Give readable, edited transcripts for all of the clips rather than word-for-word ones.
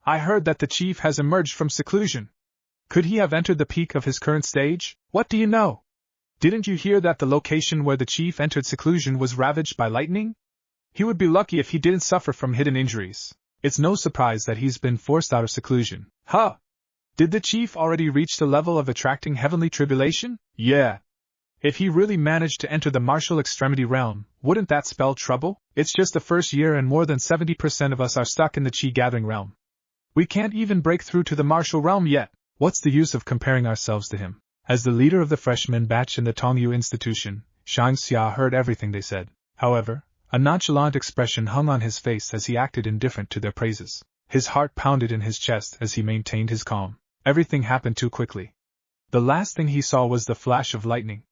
I heard that the chief has emerged from seclusion. Could he have entered the peak of his current stage? What do you know? Didn't you hear that the location where the chief entered seclusion was ravaged by lightning? He would be lucky if he didn't suffer from hidden injuries. It's no surprise that he's been forced out of seclusion. Huh! Did the chief already reach the level of attracting heavenly tribulation? Yeah. If he really managed to enter the martial extremity realm, wouldn't that spell trouble? It's just the first year and more than 70% of us are stuck in the chi gathering realm. We can't even break through to the martial realm yet. What's the use of comparing ourselves to him? As the leader of the freshman batch in the Tongyu institution, Shang Xia heard everything they said. However, a nonchalant expression hung on his face as he acted indifferent to their praises. His heart pounded in his chest as he maintained his calm. Everything happened too quickly. The last thing he saw was the flash of lightning.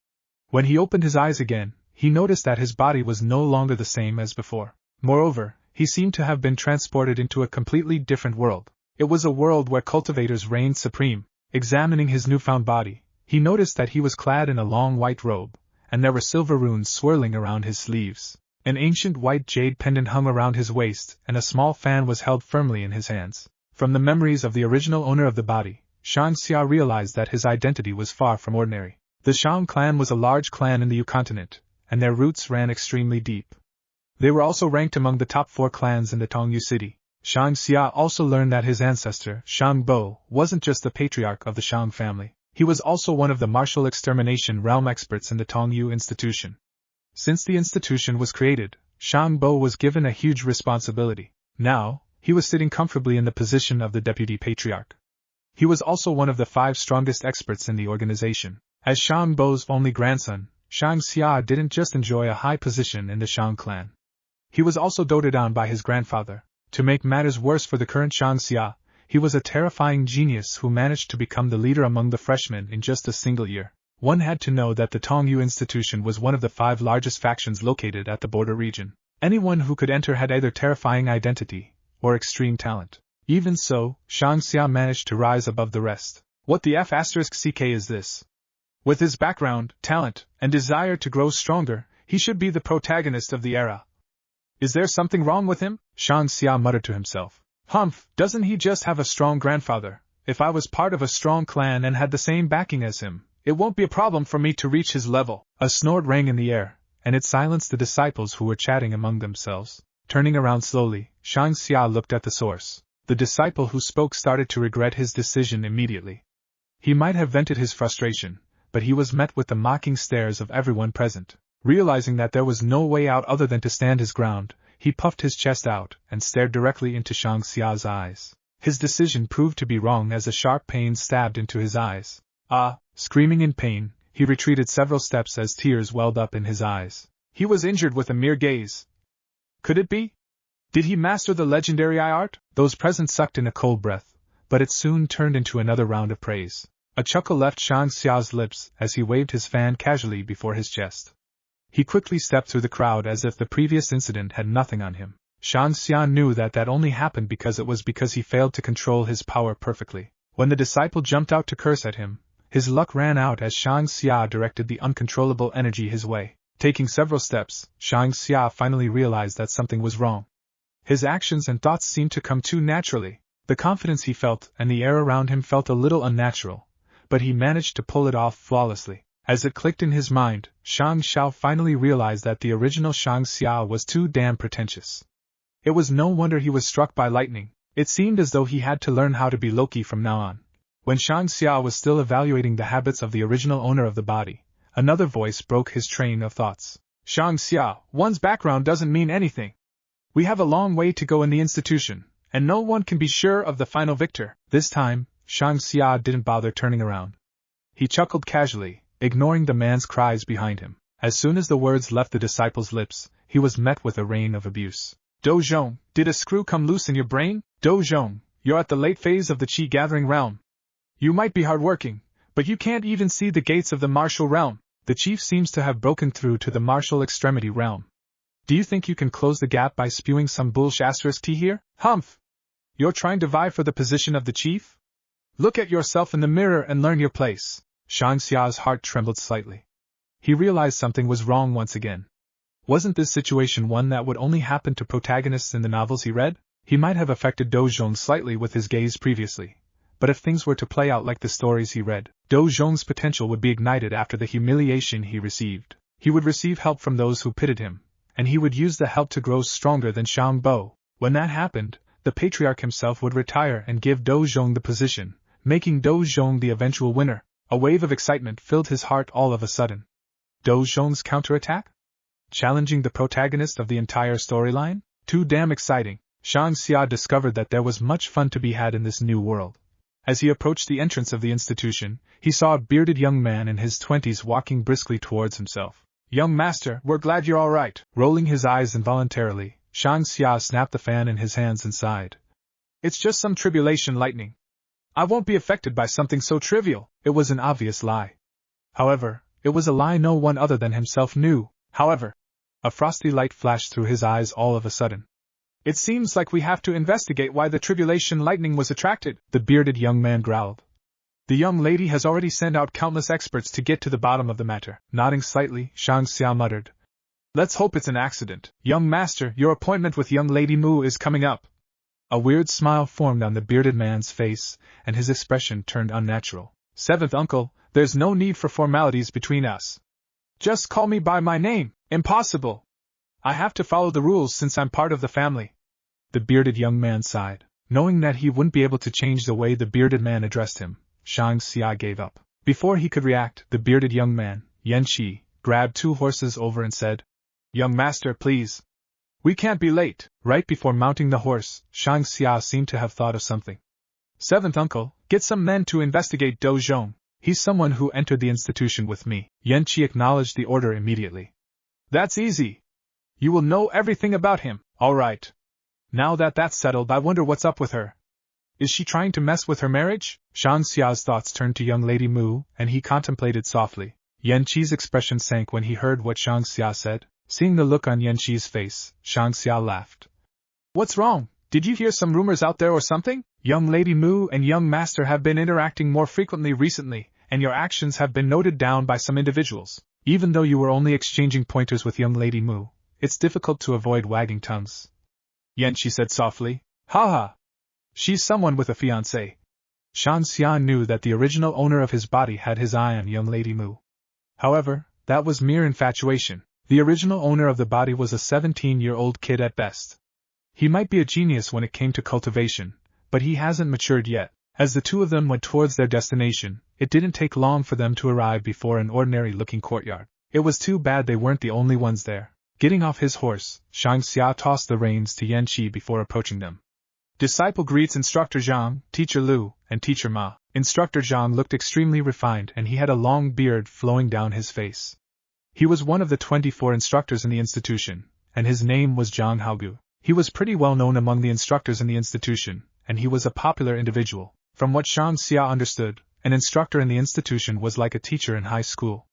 When he opened his eyes again, he noticed that his body was no longer the same as before. Moreover, he seemed to have been transported into a completely different world. It was a world where cultivators reigned supreme. Examining his newfound body, he noticed that he was clad in a long white robe, and there were silver runes swirling around his sleeves. An ancient white jade pendant hung around his waist, and a small fan was held firmly in his hands. From the memories of the original owner of the body, Shang Xia realized that his identity was far from ordinary. The Shang clan was a large clan in the Yu continent, and their roots ran extremely deep. They were also ranked among the top 4 clans in the Tongyu city. Shang Xia also learned that his ancestor, Shang Bo, wasn't just the patriarch of the Shang family. He was also one of the martial extermination realm experts in the Tongyu institution. Since the institution was created, Shang Bo was given a huge responsibility. Now, he was sitting comfortably in the position of the deputy patriarch. He was also one of the 5 strongest experts in the organization. As Shang Bo's only grandson, Shang Xia didn't just enjoy a high position in the Shang clan. He was also doted on by his grandfather. To make matters worse for the current Shang Xia, he was a terrifying genius who managed to become the leader among the freshmen in just a single year. One had to know that the Tongyu institution was one of the 5 largest factions located at the border region. Anyone who could enter had either terrifying identity or extreme talent. Even so, Shang Xia managed to rise above the rest. What the F***ck is this? With his background, talent, and desire to grow stronger, he should be the protagonist of the era. Is there something wrong with him? Shang Xia muttered to himself. Humph, doesn't he just have a strong grandfather? If I was part of a strong clan and had the same backing as him, it won't be a problem for me to reach his level. A snort rang in the air, and it silenced the disciples who were chatting among themselves. Turning around slowly, Shang Xia looked at the source. The disciple who spoke started to regret his decision immediately. He might have vented his frustration, but he was met with the mocking stares of everyone present. Realizing that there was no way out other than to stand his ground, he puffed his chest out and stared directly into Shang Xia's eyes. His decision proved to be wrong as a sharp pain stabbed into his eyes. Ah! Screaming in pain, he retreated several steps as tears welled up in his eyes. He was injured with a mere gaze. Could it be? Did he master the legendary eye art? Those present sucked in a cold breath, but it soon turned into another round of praise. A chuckle left Shang Xia's lips as he waved his fan casually before his chest. He quickly stepped through the crowd as if the previous incident had nothing on him. Shang Xia knew that only happened because he failed to control his power perfectly. When the disciple jumped out to curse at him, his luck ran out as Shang Xia directed the uncontrollable energy his way. Taking several steps, Shang Xia finally realized that something was wrong. His actions and thoughts seemed to come too naturally. The confidence he felt and the air around him felt a little unnatural, but he managed to pull it off flawlessly. As it clicked in his mind, Shang Xiao finally realized that the original Shang Xia was too damn pretentious. It was no wonder he was struck by lightning. It seemed as though he had to learn how to be Loki from now on. When Shang Xia was still evaluating the habits of the original owner of the body, another voice broke his train of thoughts. Shang Xia, one's background doesn't mean anything. We have a long way to go in the institution, and no one can be sure of the final victor. This time, Shang Xia didn't bother turning around. He chuckled casually, ignoring the man's cries behind him. As soon as the words left the disciple's lips, he was met with a rain of abuse. Do Zhong, did a screw come loose in your brain? Do Zhong, you're at the late phase of the Qi gathering realm. You might be hardworking, but you can't even see the gates of the martial realm. The chief seems to have broken through to the martial extremity realm. Do you think you can close the gap by spewing some bullshit tea here? Humph! You're trying to vie for the position of the chief? Look at yourself in the mirror and learn your place. Shang Xia's heart trembled slightly. He realized something was wrong once again. Wasn't this situation one that would only happen to protagonists in the novels he read? He might have affected Do Zhong slightly with his gaze previously, but if things were to play out like the stories he read, Do Zhong's potential would be ignited after the humiliation he received. He would receive help from those who pitted him, and he would use the help to grow stronger than Shang Bo. When that happened, the patriarch himself would retire and give Do Zhong the position, making Do Zhong the eventual winner. A wave of excitement filled his heart all of a sudden. Do Zhong's counterattack? Challenging the protagonist of the entire storyline? Too damn exciting. Shang Xia discovered that there was much fun to be had in this new world. As he approached the entrance of the institution, he saw a bearded young man in his 20s walking briskly towards himself. Young master, we're glad you're all right. Rolling his eyes involuntarily, Shang Xia snapped the fan in his hands and sighed. It's just some tribulation lightning. I won't be affected by something so trivial. It was an obvious lie. However, it was a lie no one other than himself knew. However, a frosty light flashed through his eyes all of a sudden. It seems like we have to investigate why the tribulation lightning was attracted, the bearded young man growled. The young lady has already sent out countless experts to get to the bottom of the matter. Nodding slightly, Shang Xia muttered. Let's hope it's an accident. Young master, your appointment with young lady Mu is coming up. A weird smile formed on the bearded man's face, and his expression turned unnatural. Seventh uncle, there's no need for formalities between us. Just call me by my name. Impossible. I have to follow the rules since I'm part of the family. The bearded young man sighed. Knowing that he wouldn't be able to change the way the bearded man addressed him, Shang Xia gave up. Before he could react, the bearded young man, Yan Qi, grabbed 2 horses over and said, Young master, please. We can't be late. Right before mounting the horse, Shang Xia seemed to have thought of something. Seventh uncle, get some men to investigate Do Zhong. He's someone who entered the institution with me. Yan Qi acknowledged the order immediately. That's easy. You will know everything about him. All right. Now that that's settled, I wonder what's up with her. Is she trying to mess with her marriage? Shang Xia's thoughts turned to young lady Mu, and he contemplated softly. Yan Qi's expression sank when he heard what Shang Xia said. Seeing the look on Yan Qi's face, Shang Xia laughed. What's wrong? Did you hear some rumors out there or something? Young lady Mu and young master have been interacting more frequently recently, and your actions have been noted down by some individuals. Even though you were only exchanging pointers with young lady Mu, it's difficult to avoid wagging tongues. Yan Qi said softly. Ha ha. She's someone with a fiancé. Shang Xia knew that the original owner of his body had his eye on young lady Mu. However, that was mere infatuation. The original owner of the body was a 17-year-old kid at best. He might be a genius when it came to cultivation, but he hasn't matured yet. As the two of them went towards their destination, it didn't take long for them to arrive before an ordinary-looking courtyard. It was too bad they weren't the only ones there. Getting off his horse, Shang Xia tossed the reins to Yan Qi before approaching them. Disciple greets Instructor Zhang, Teacher Lu, and Teacher Ma. Instructor Zhang looked extremely refined and he had a long beard flowing down his face. He was one of the 24 instructors in the institution, and his name was Zhang Haogu. He was pretty well known among the instructors in the institution, and he was a popular individual. From what Shang Xia understood, an instructor in the institution was like a teacher in high school.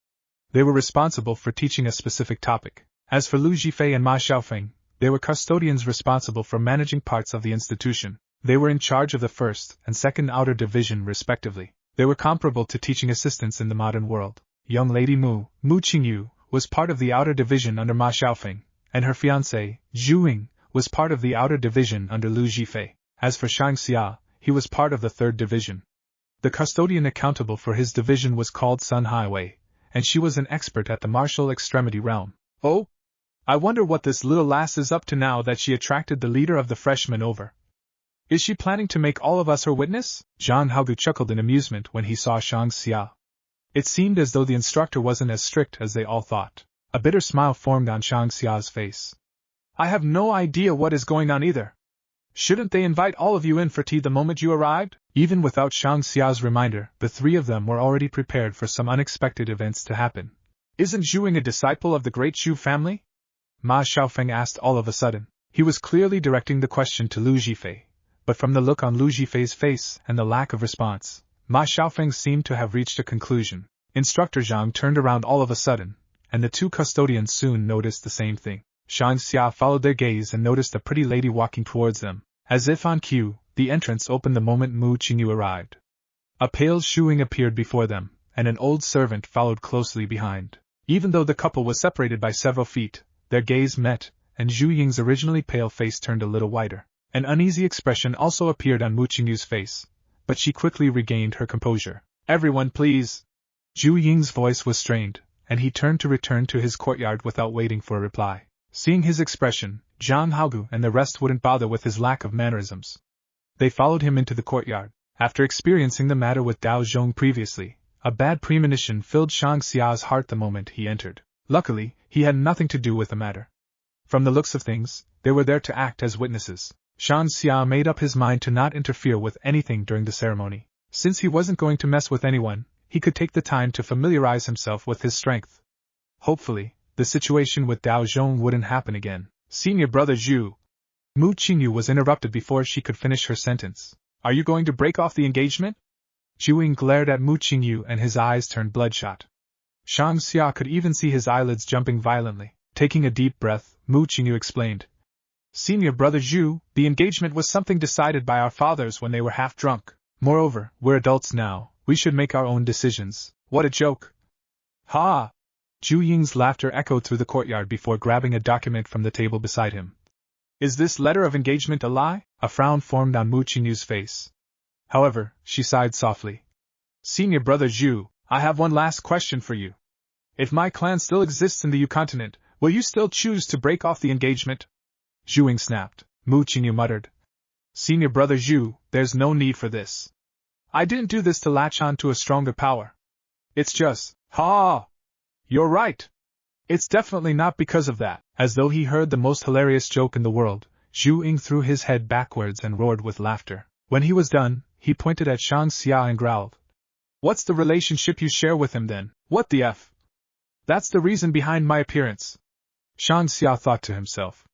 They were responsible for teaching a specific topic. As for Lu Jifei and Ma Xiaofeng, they were custodians responsible for managing parts of the institution. They were in charge of the first and second outer division respectively. They were comparable to teaching assistants in the modern world. Young lady Mu Qingyu, was part of the outer division under Ma Xiaofeng, and her fiancé, Zhu Ying, was part of the outer division under Lu Jifei. As for Shang Xia, he was part of the third division. The custodian accountable for his division was called Sun Highway, and she was an expert at the martial extremity realm. Oh? I wonder what this little lass is up to now that she attracted the leader of the freshmen over. Is she planning to make all of us her witness? Zhang Haogu chuckled in amusement when he saw Shang Xia. It seemed as though the instructor wasn't as strict as they all thought. A bitter smile formed on Shang Xia's face. I have no idea what is going on either. Shouldn't they invite all of you in for tea the moment you arrived? Even without Shang Xia's reminder, the three of them were already prepared for some unexpected events to happen. Isn't Zhu Ying a disciple of the great Zhu family? Ma Xiaofeng asked all of a sudden. He was clearly directing the question to Lu Jifei, but from the look on Lu Jifei's face and the lack of response, Ma Xiaofeng seemed to have reached a conclusion. Instructor Zhang turned around all of a sudden, and the two custodians soon noticed the same thing. Shang Xia followed their gaze and noticed a pretty lady walking towards them. As if on cue, the entrance opened the moment Mu Qingyu arrived. A pale Zhu Ying appeared before them, and an old servant followed closely behind. Even though the couple was separated by several feet, their gaze met, and Zhu Ying's originally pale face turned a little whiter. An uneasy expression also appeared on Mu Qingyu's face, but she quickly regained her composure. Everyone please! Zhu Ying's voice was strained, and he turned to return to his courtyard without waiting for a reply. Seeing his expression, Zhang Haogu and the rest wouldn't bother with his lack of mannerisms. They followed him into the courtyard. After experiencing the matter with Dao Zhong previously, a bad premonition filled Shang Xia's heart the moment he entered. Luckily, he had nothing to do with the matter. From the looks of things, they were there to act as witnesses. Shang Xia made up his mind to not interfere with anything during the ceremony. Since he wasn't going to mess with anyone, he could take the time to familiarize himself with his strength. Hopefully, the situation with Dao Zhong wouldn't happen again. Senior brother Zhu. Mu Qingyu was interrupted before she could finish her sentence. Are you going to break off the engagement? Zhu Ying glared at Mu Qingyu and his eyes turned bloodshot. Shang Xia could even see his eyelids jumping violently. Taking a deep breath, Mu Qingyu explained. Senior brother Zhu, the engagement was something decided by our fathers when they were half drunk. Moreover, we're adults now, we should make our own decisions. What a joke! Ha! Zhu Ying's laughter echoed through the courtyard before grabbing a document from the table beside him. Is this letter of engagement a lie? A frown formed on Mu Qingyu's face. However, she sighed softly. Senior brother Zhu, I have one last question for you. If my clan still exists in the Yu continent, will you still choose to break off the engagement? Zhu Ying snapped. Mu Qingyu muttered. Senior brother Zhu, there's no need for this. I didn't do this to latch on to a stronger power. It's just, ha! You're right. It's definitely not because of that. As though he heard the most hilarious joke in the world, Zhu Ying threw his head backwards and roared with laughter. When he was done, he pointed at Shang Xia and growled. What's the relationship you share with him then? What the F? That's the reason behind my appearance. Shang Xia thought to himself.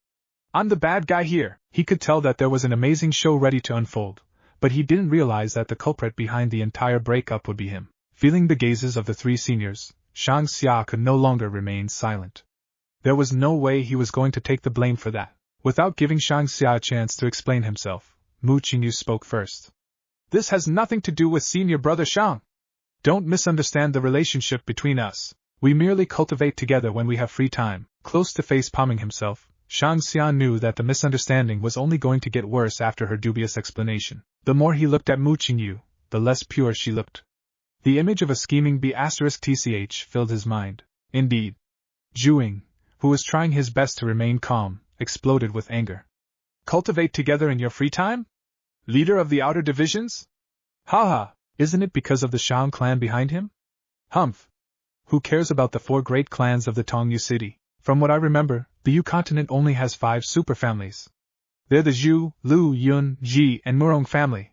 I'm the bad guy here. He could tell that there was an amazing show ready to unfold, but he didn't realize that the culprit behind the entire breakup would be him. Feeling the gazes of the three seniors, Shang Xia could no longer remain silent. There was no way he was going to take the blame for that. Without giving Shang Xia a chance to explain himself, Mu Qingyu spoke first. This has nothing to do with senior brother Shang. Don't misunderstand the relationship between us. We merely cultivate together when we have free time. Close to face palming himself, Shang Xia knew that the misunderstanding was only going to get worse after her dubious explanation. The more he looked at Mu Qingyu, the less pure she looked. The image of a scheming B***TCH filled his mind. Indeed. Zhu Ying, who was trying his best to remain calm, exploded with anger. Cultivate together in your free time? Leader of the outer divisions? Ha! Isn't it because of the Shang clan behind him? Humph! Who cares about the 4 great clans of the Tongyu city? From what I remember, the Yu continent only has 5 superfamilies. They're the Zhu, Lu, Yun, Ji, and Murong family.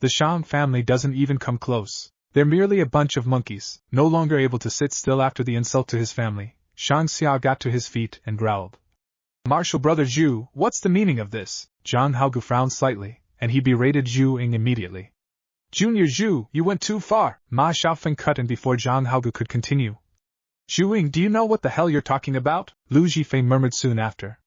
The Shang family doesn't even come close. They're merely a bunch of monkeys. No longer able to sit still after the insult to his family, Shang Xia got to his feet and growled. Martial brother Zhu, what's the meaning of this? Zhang Haogu frowned slightly, and he berated Zhu Ying immediately. Junior Zhu, you went too far. Ma Xiaofeng cut in before Zhang Haogu could continue. Zhu Ying, do you know what the hell you're talking about? Lu Zhifei murmured soon after.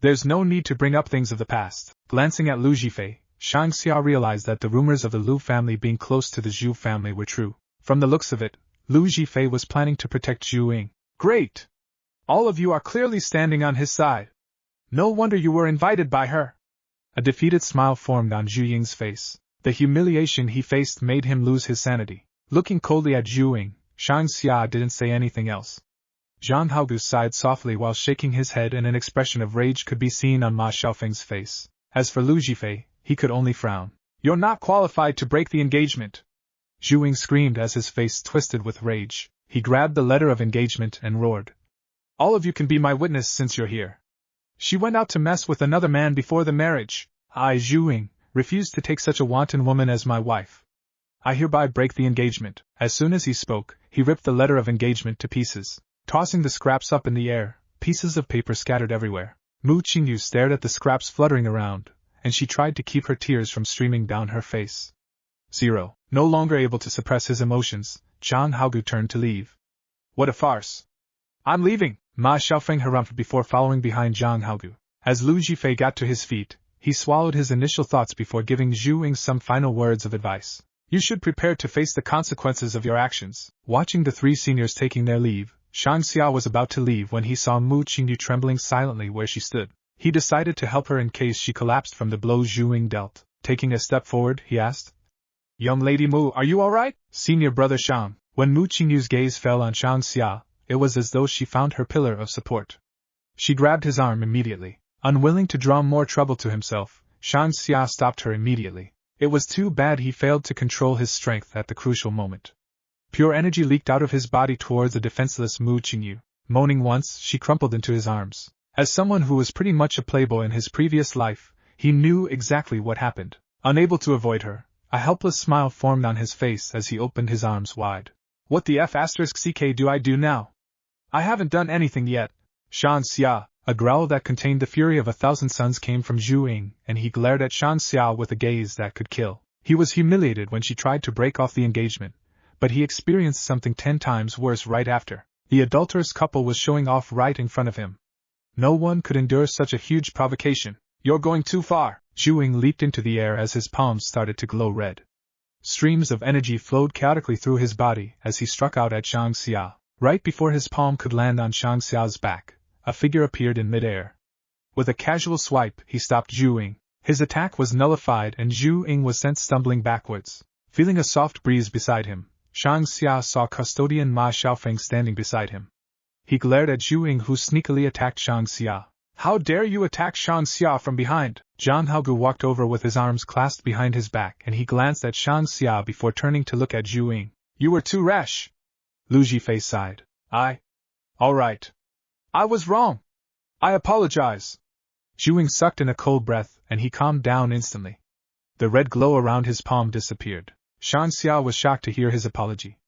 There's no need to bring up things of the past. Glancing at Lu Zhifei, Shang Xia realized that the rumors of the Lu family being close to the Zhu family were true. From the looks of it, Lu Zhifei was planning to protect Zhu Ying. Great! All of you are clearly standing on his side. No wonder you were invited by her. A defeated smile formed on Zhu Ying's face. The humiliation he faced made him lose his sanity. Looking coldly at Zhu Ying, Shang Xia didn't say anything else. Zhang Haogu sighed softly while shaking his head, and an expression of rage could be seen on Ma Xiaofeng's face. As for Lu Zhifei, he could only frown. You're not qualified to break the engagement. Zhu Ying screamed as his face twisted with rage. He grabbed the letter of engagement and roared. All of you can be my witness since you're here. She went out to mess with another man before the marriage. I, Zhu Ying, refuse to take such a wanton woman as my wife. I hereby break the engagement. As soon as he spoke, he ripped the letter of engagement to pieces. Tossing the scraps up in the air, pieces of paper scattered everywhere. Mu Qingyu stared at the scraps fluttering around, and she tried to keep her tears from streaming down her face. 0. No longer able to suppress his emotions, Zhang Haogu turned to leave. What a farce! I'm leaving! Ma Xiaofeng harumphed before following behind Zhang Haogu. As Lu Zhifei got to his feet, he swallowed his initial thoughts before giving Zhu Ying some final words of advice. You should prepare to face the consequences of your actions. Watching the 3 seniors taking their leave, Shang Xia was about to leave when he saw Mu Qingyu trembling silently where she stood. He decided to help her in case she collapsed from the blow Zhu Ying dealt. Taking a step forward, he asked, "Young Lady Mu, are you alright?" Senior brother Shang. When Mu Qingyu's gaze fell on Shang Xia, it was as though she found her pillar of support. She grabbed his arm immediately. Unwilling to draw more trouble to himself, Shang Xia stopped her immediately. It was too bad he failed to control his strength at the crucial moment. Pure energy leaked out of his body towards the defenseless Mu Qingyu. Moaning once, she crumpled into his arms. As someone who was pretty much a playboy in his previous life, he knew exactly what happened. Unable to avoid her, a helpless smile formed on his face as he opened his arms wide. "What the F***ck do I do now? I haven't done anything yet." Shang Xia. A growl that contained the fury of 1,000 suns came from Zhu Ying, and he glared at Shang Xia with a gaze that could kill. He was humiliated when she tried to break off the engagement, but he experienced something 10 times worse right after. The adulterous couple was showing off right in front of him. No one could endure such a huge provocation. "You're going too far!" Zhu Ying leaped into the air as his palms started to glow red. Streams of energy flowed chaotically through his body as he struck out at Shang Xia. Right before his palm could land on Shang Xia's back, a figure appeared in midair. With a casual swipe, he stopped Zhu Ying. His attack was nullified and Zhu Ying was sent stumbling backwards. Feeling a soft breeze beside him, Shang Xia saw custodian Ma Xiaofeng standing beside him. He glared at Zhu Ying, who sneakily attacked Shang Xia. "How dare you attack Shang Xia from behind?" Zhang Haogu walked over with his arms clasped behind his back and he glanced at Shang Xia before turning to look at Zhu Ying. "You were too rash." Lu Zhifei sighed. All right. I was wrong. I apologize." Zhu Ying sucked in a cold breath and he calmed down instantly. The red glow around his palm disappeared. Shang Xia was shocked to hear his apology.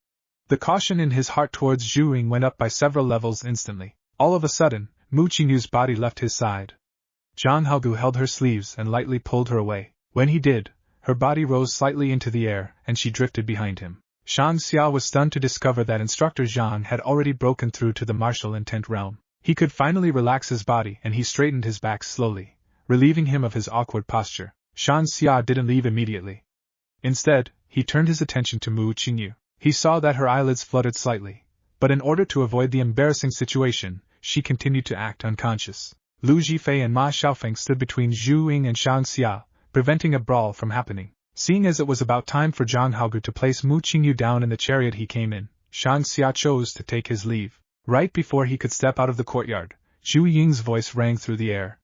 The caution in his heart towards Zhu Ying went up by several levels instantly. All of a sudden, Mu Qingyu's body left his side. Zhang Haogu held her sleeves and lightly pulled her away. When he did, her body rose slightly into the air and she drifted behind him. Shang Xia was stunned to discover that Instructor Zhang had already broken through to the martial intent realm. He could finally relax his body and he straightened his back slowly, relieving him of his awkward posture. Shang Xia didn't leave immediately. Instead, he turned his attention to Mu Qingyu. He saw that her eyelids fluttered slightly, but in order to avoid the embarrassing situation, she continued to act unconscious. Lu Zhifei and Ma Xiaofeng stood between Zhu Ying and Shang Xia, preventing a brawl from happening. Seeing as it was about time for Zhang Haogu to place Mu Qingyu down in the chariot he came in, Shang Xia chose to take his leave. Right before he could step out of the courtyard, Zhu Ying's voice rang through the air.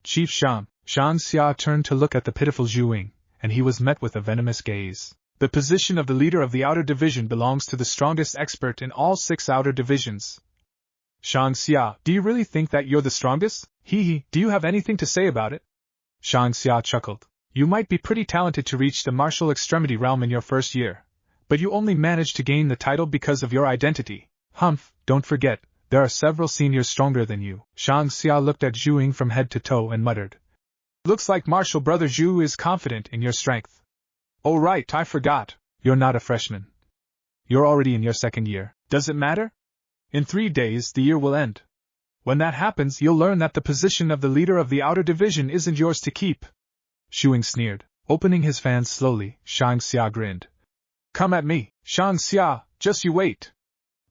"Chief Shang." Shang Xia turned to look at the pitiful Zhu Ying, and he was met with a venomous gaze. "The position of the leader of the outer division belongs to the strongest expert in all 6 outer divisions." "Shang Xia, do you really think that you're the strongest? Do you have anything to say about it?" Shang Xia chuckled. "You might be pretty talented to reach the martial extremity realm in your first year, but you only managed to gain the title because of your identity. Humph, don't forget, there are several seniors stronger than you." Shang Xia looked at Zhu Ying from head to toe and muttered. "Looks like martial brother Zhu is confident in your strength." "Oh right, I forgot. You're not a freshman. You're already in your 2nd year. Does it matter? In 3 days the year will end. When that happens you'll learn that the position of the leader of the outer division isn't yours to keep." Zhu Ying sneered. Opening his fan slowly, Shang Xia grinned. "Come at me, Shang Xia, just you wait.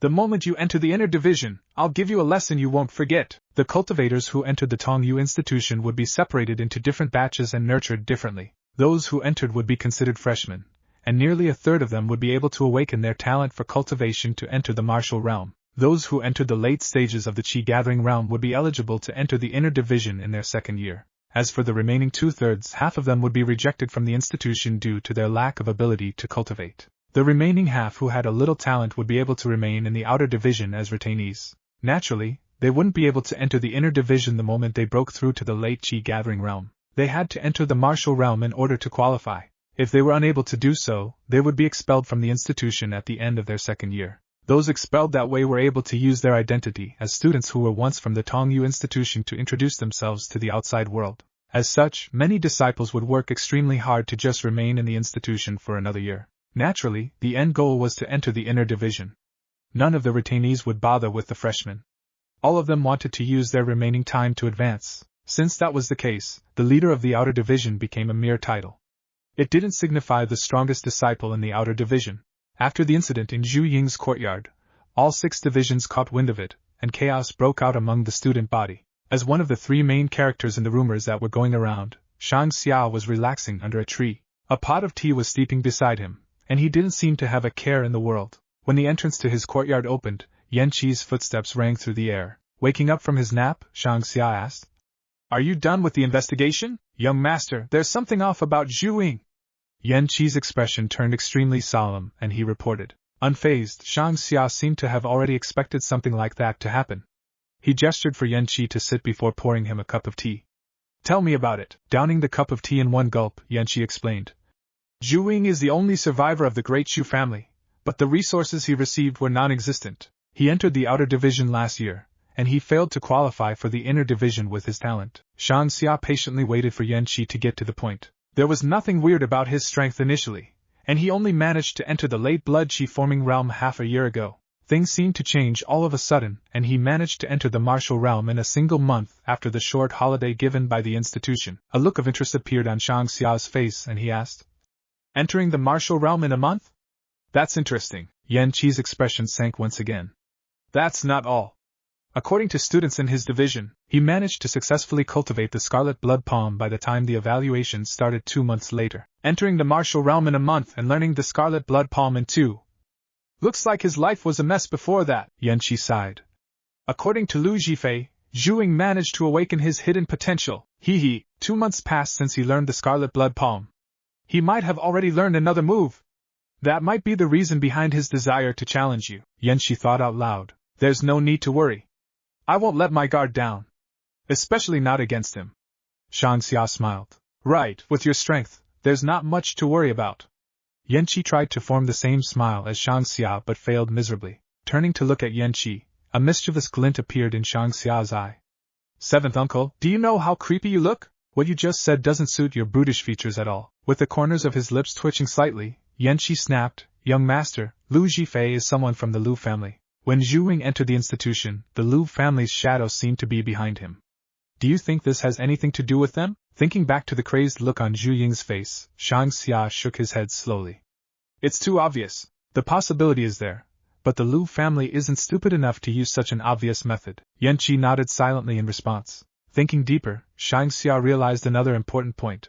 The moment you enter the inner division, I'll give you a lesson you won't forget." The cultivators who entered the Tongyu institution would be separated into different batches and nurtured differently. Those who entered would be considered freshmen, and nearly a third of them would be able to awaken their talent for cultivation to enter the martial realm. Those who entered the late stages of the Qi gathering realm would be eligible to enter the inner division in their 2nd year. As for the remaining 2/3, half of them would be rejected from the institution due to their lack of ability to cultivate. The remaining half who had a little talent would be able to remain in the outer division as retainees. Naturally, they wouldn't be able to enter the inner division the moment they broke through to the late Qi gathering realm. They had to enter the martial realm in order to qualify. If they were unable to do so, they would be expelled from the institution at the end of their 2nd year. Those expelled that way were able to use their identity as students who were once from the Tongyu institution to introduce themselves to the outside world. As such, many disciples would work extremely hard to just remain in the institution for another year. Naturally, the end goal was to enter the inner division. None of the retainees would bother with the freshmen. All of them wanted to use their remaining time to advance. Since that was the case, the leader of the outer division became a mere title. It didn't signify the strongest disciple in the outer division. After the incident in Zhu Ying's courtyard, all 6 divisions caught wind of it, and chaos broke out among the student body. As one of the three main characters in the rumors that were going around, Shang Xia was relaxing under a tree. A pot of tea was steeping beside him, and he didn't seem to have a care in the world. When the entrance to his courtyard opened, Yan Qi's footsteps rang through the air. Waking up from his nap, Shang Xia asked, "Are you done with the investigation, young master? There's something off about Zhu Ying." Yan Qi's expression turned extremely solemn, and he reported. Unfazed, Shang Xia seemed to have already expected something like that to happen. He gestured for Yan Qi to sit before pouring him a cup of tea. "Tell me about it." Downing the cup of tea in one gulp, Yan Qi explained. "Zhu Ying is the only survivor of the great Shu family, but the resources he received were non-existent. He entered the outer division last year, and he failed to qualify for the inner division with his talent." Shang Xia patiently waited for Yan Qi to get to the point. There was nothing weird about his strength initially, and he only managed to enter the late blood Qi forming realm half a year ago. Things seemed to change all of a sudden, and he managed to enter the martial realm in a single month after the short holiday given by the institution. A look of interest appeared on Shang Xia's face, and he asked, "Entering the martial realm in a month? That's interesting." Yan Qi's expression sank once again. "That's not all. According to students in his division, he managed to successfully cultivate the scarlet blood palm by the time the evaluation started 2 months later. Entering the martial realm in a month and learning the scarlet blood palm in 2. Looks like his life was a mess before that." Yan Qi sighed. "According to Lu Zhifei, Zhu Ying managed to awaken his hidden potential. 2 months passed since he learned the scarlet blood palm. He might have already learned another move. That might be the reason behind his desire to challenge you." Yan Qi thought out loud. "There's no need to worry. I won't let my guard down. Especially not against him." Shang Xia smiled. "Right, with your strength, there's not much to worry about." Yan Qi tried to form the same smile as Shang Xia but failed miserably. Turning to look at Yan Qi, a mischievous glint appeared in Shang Xia's eye. "Seventh uncle, do you know how creepy you look? What you just said doesn't suit your brutish features at all." With the corners of his lips twitching slightly, Yan Qi snapped, "Young master, Lu Zhifei is someone from the Lu family. When Zhu Ying entered the institution, the Lu family's shadow seemed to be behind him. Do you think this has anything to do with them?" Thinking back to the crazed look on Zhu Ying's face, Shang Xia shook his head slowly. "It's too obvious. The possibility is there, but the Lu family isn't stupid enough to use such an obvious method." Yan Qi nodded silently in response. Thinking deeper, Shang Xia realized another important point.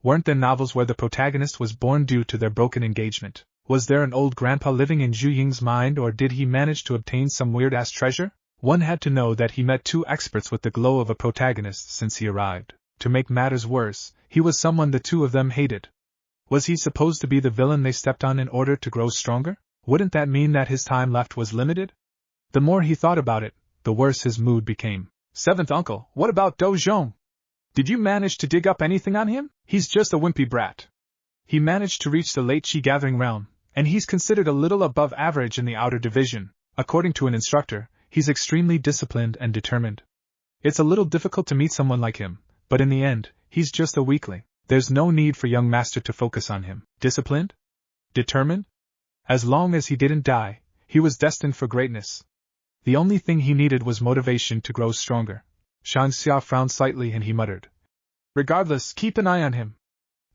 Weren't there novels where the protagonist was born due to their broken engagement? Was there an old grandpa living in Zhu Ying's mind, or did he manage to obtain some weird-ass treasure? One had to know that he met 2 experts with the glow of a protagonist since he arrived. To make matters worse, he was someone the 2 of them hated. Was he supposed to be the villain they stepped on in order to grow stronger? Wouldn't that mean that his time left was limited? The more he thought about it, the worse his mood became. "Seventh uncle, what about Do Zhong? Did you manage to dig up anything on him? He's just a wimpy brat. He managed to reach the late Qi gathering realm, and he's considered a little above average in the outer division. According to an instructor, he's extremely disciplined and determined. It's a little difficult to meet someone like him, but in the end, he's just a weakling. There's no need for young master to focus on him." Disciplined? Determined? As long as he didn't die, he was destined for greatness. The only thing he needed was motivation to grow stronger. Shang Xia frowned slightly and he muttered, "Regardless, keep an eye on him.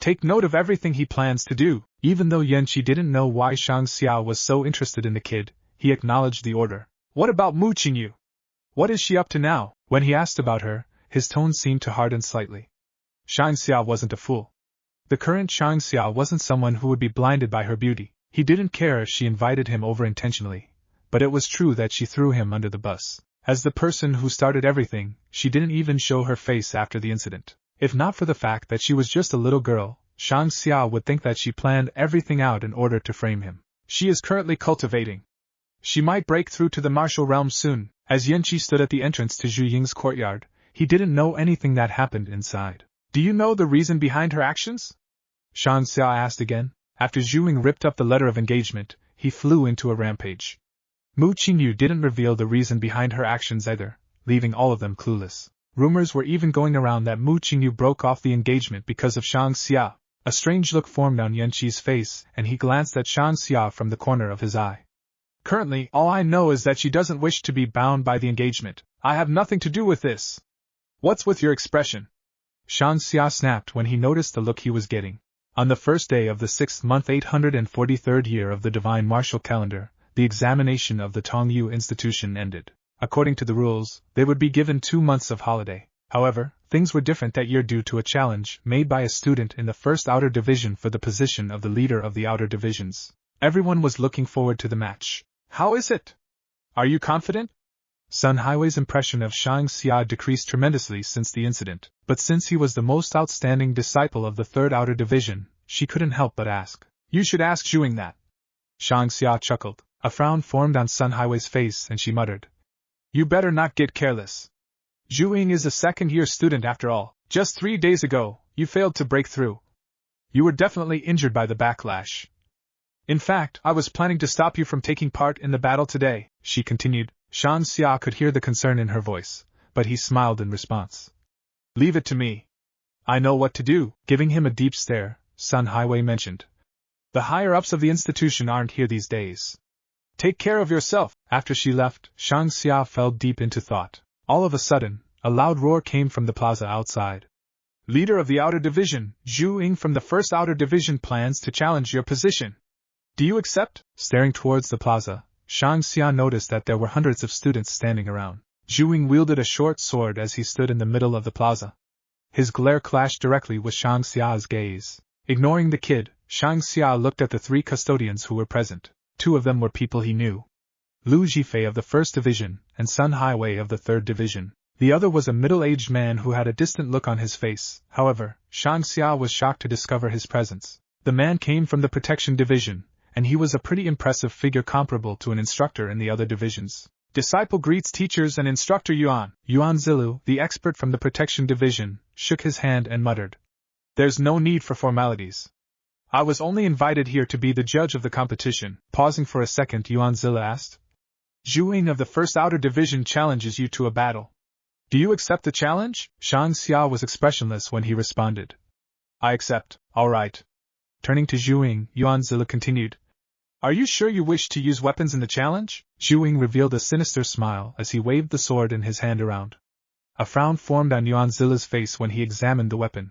Take note of everything he plans to do." Even though Yan Qi didn't know why Shang Xia was so interested in the kid, he acknowledged the order. "What about Mu Qingyu? What is she up to now?" When he asked about her, his tone seemed to harden slightly. Shang Xia wasn't a fool. The current Shang Xia wasn't someone who would be blinded by her beauty. He didn't care if she invited him over intentionally, but it was true that she threw him under the bus. As the person who started everything, she didn't even show her face after the incident. If not for the fact that she was just a little girl, Shang Xia would think that she planned everything out in order to frame him. She is currently cultivating. She might break through to the martial realm soon. As Yan Qi stood at the entrance to Zhu Ying's courtyard, he didn't know anything that happened inside. "Do you know the reason behind her actions?" Shang Xia asked again. After Zhu Ying ripped up the letter of engagement, he flew into a rampage. Mu Qingyu didn't reveal the reason behind her actions either, leaving all of them clueless. Rumors were even going around that Mu Qingyu broke off the engagement because of Shang Xia. A strange look formed on Yan Qi's face, and he glanced at Shang Xia from the corner of his eye. "Currently, all I know is that she doesn't wish to be bound by the engagement. I have nothing to do with this." "What's with your expression?" Shang Xia snapped when he noticed the look he was getting. On the first day of the 6th month 843rd year of the divine martial calendar, the examination of the Tongyu institution ended. According to the rules, they would be given 2 months of holiday. However, things were different that year due to a challenge made by a student in the first outer division for the position of the leader of the outer divisions. Everyone was looking forward to the match. How is it? Are you confident? Sun Highway's impression of Shang Xia decreased tremendously since the incident, but since he was the most outstanding disciple of the third outer division, she couldn't help but ask. You should ask Zhuing that. Shang Xia chuckled. A frown formed on Sun Highway's face and she muttered. You better not get careless. Zhuing is a second-year student after all. Just 3 days ago, you failed to break through. You were definitely injured by the backlash. In fact, I was planning to stop you from taking part in the battle today, she continued. Shang Xia could hear the concern in her voice, but he smiled in response. Leave it to me. I know what to do. Giving him a deep stare, Sun Highway mentioned. The higher-ups of the institution aren't here these days. Take care of yourself. After she left, Shang Xia fell deep into thought. All of a sudden, a loud roar came from the plaza outside. Leader of the outer division, Zhu Ying from the first outer division plans to challenge your position. Do you accept? Staring towards the plaza, Shang Xia noticed that there were hundreds of students standing around. Zhu Ying wielded a short sword as he stood in the middle of the plaza. His glare clashed directly with Shang Xia's gaze. Ignoring the kid, Shang Xia looked at the 3 custodians who were present. 2 of them were people he knew. Lu Zhifei of the 1st Division, and Sun Highway of the 3rd Division. The other was a middle-aged man who had a distant look on his face. However, Shang Xia was shocked to discover his presence. The man came from the Protection Division, and he was a pretty impressive figure comparable to an instructor in the other divisions. Disciple greets teachers and instructor Yuan. Yuan Zilu, the expert from the Protection Division, shook his hand and muttered. There's no need for formalities. I was only invited here to be the judge of the competition. Pausing for a second, Yuan Zilu asked. Zhu Ying of the 1st Outer Division challenges you to a battle. Do you accept the challenge? Shang Xia was expressionless when he responded. I accept, all right. Turning to Zhu Ying, Yuan Zilu continued. Are you sure you wish to use weapons in the challenge? Zhu Ying revealed a sinister smile as he waved the sword in his hand around. A frown formed on Yuan Zilu's face when he examined the weapon.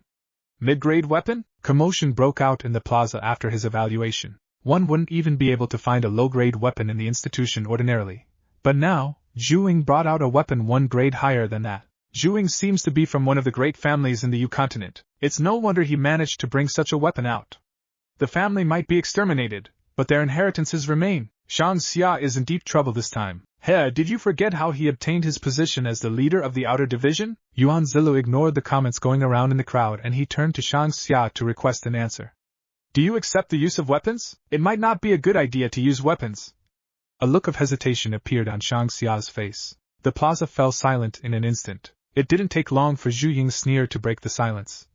Mid-grade weapon? Commotion broke out in the plaza after his evaluation. One wouldn't even be able to find a low-grade weapon in the institution ordinarily. But now, Zhu Ying brought out a weapon 1 grade higher than that. Zhu Ying seems to be from one of the great families in the Yu continent. It's no wonder he managed to bring such a weapon out. The family might be exterminated, but their inheritances remain. Shang Xia is in deep trouble this time. Hey, did you forget how he obtained his position as the leader of the outer division? Yuan Zilu ignored the comments going around in the crowd and he turned to Shang Xia to request an answer. Do you accept the use of weapons? It might not be a good idea to use weapons. A look of hesitation appeared on Shang Xia's face. The plaza fell silent in an instant. It didn't take long for Zhu Ying's sneer to break the silence.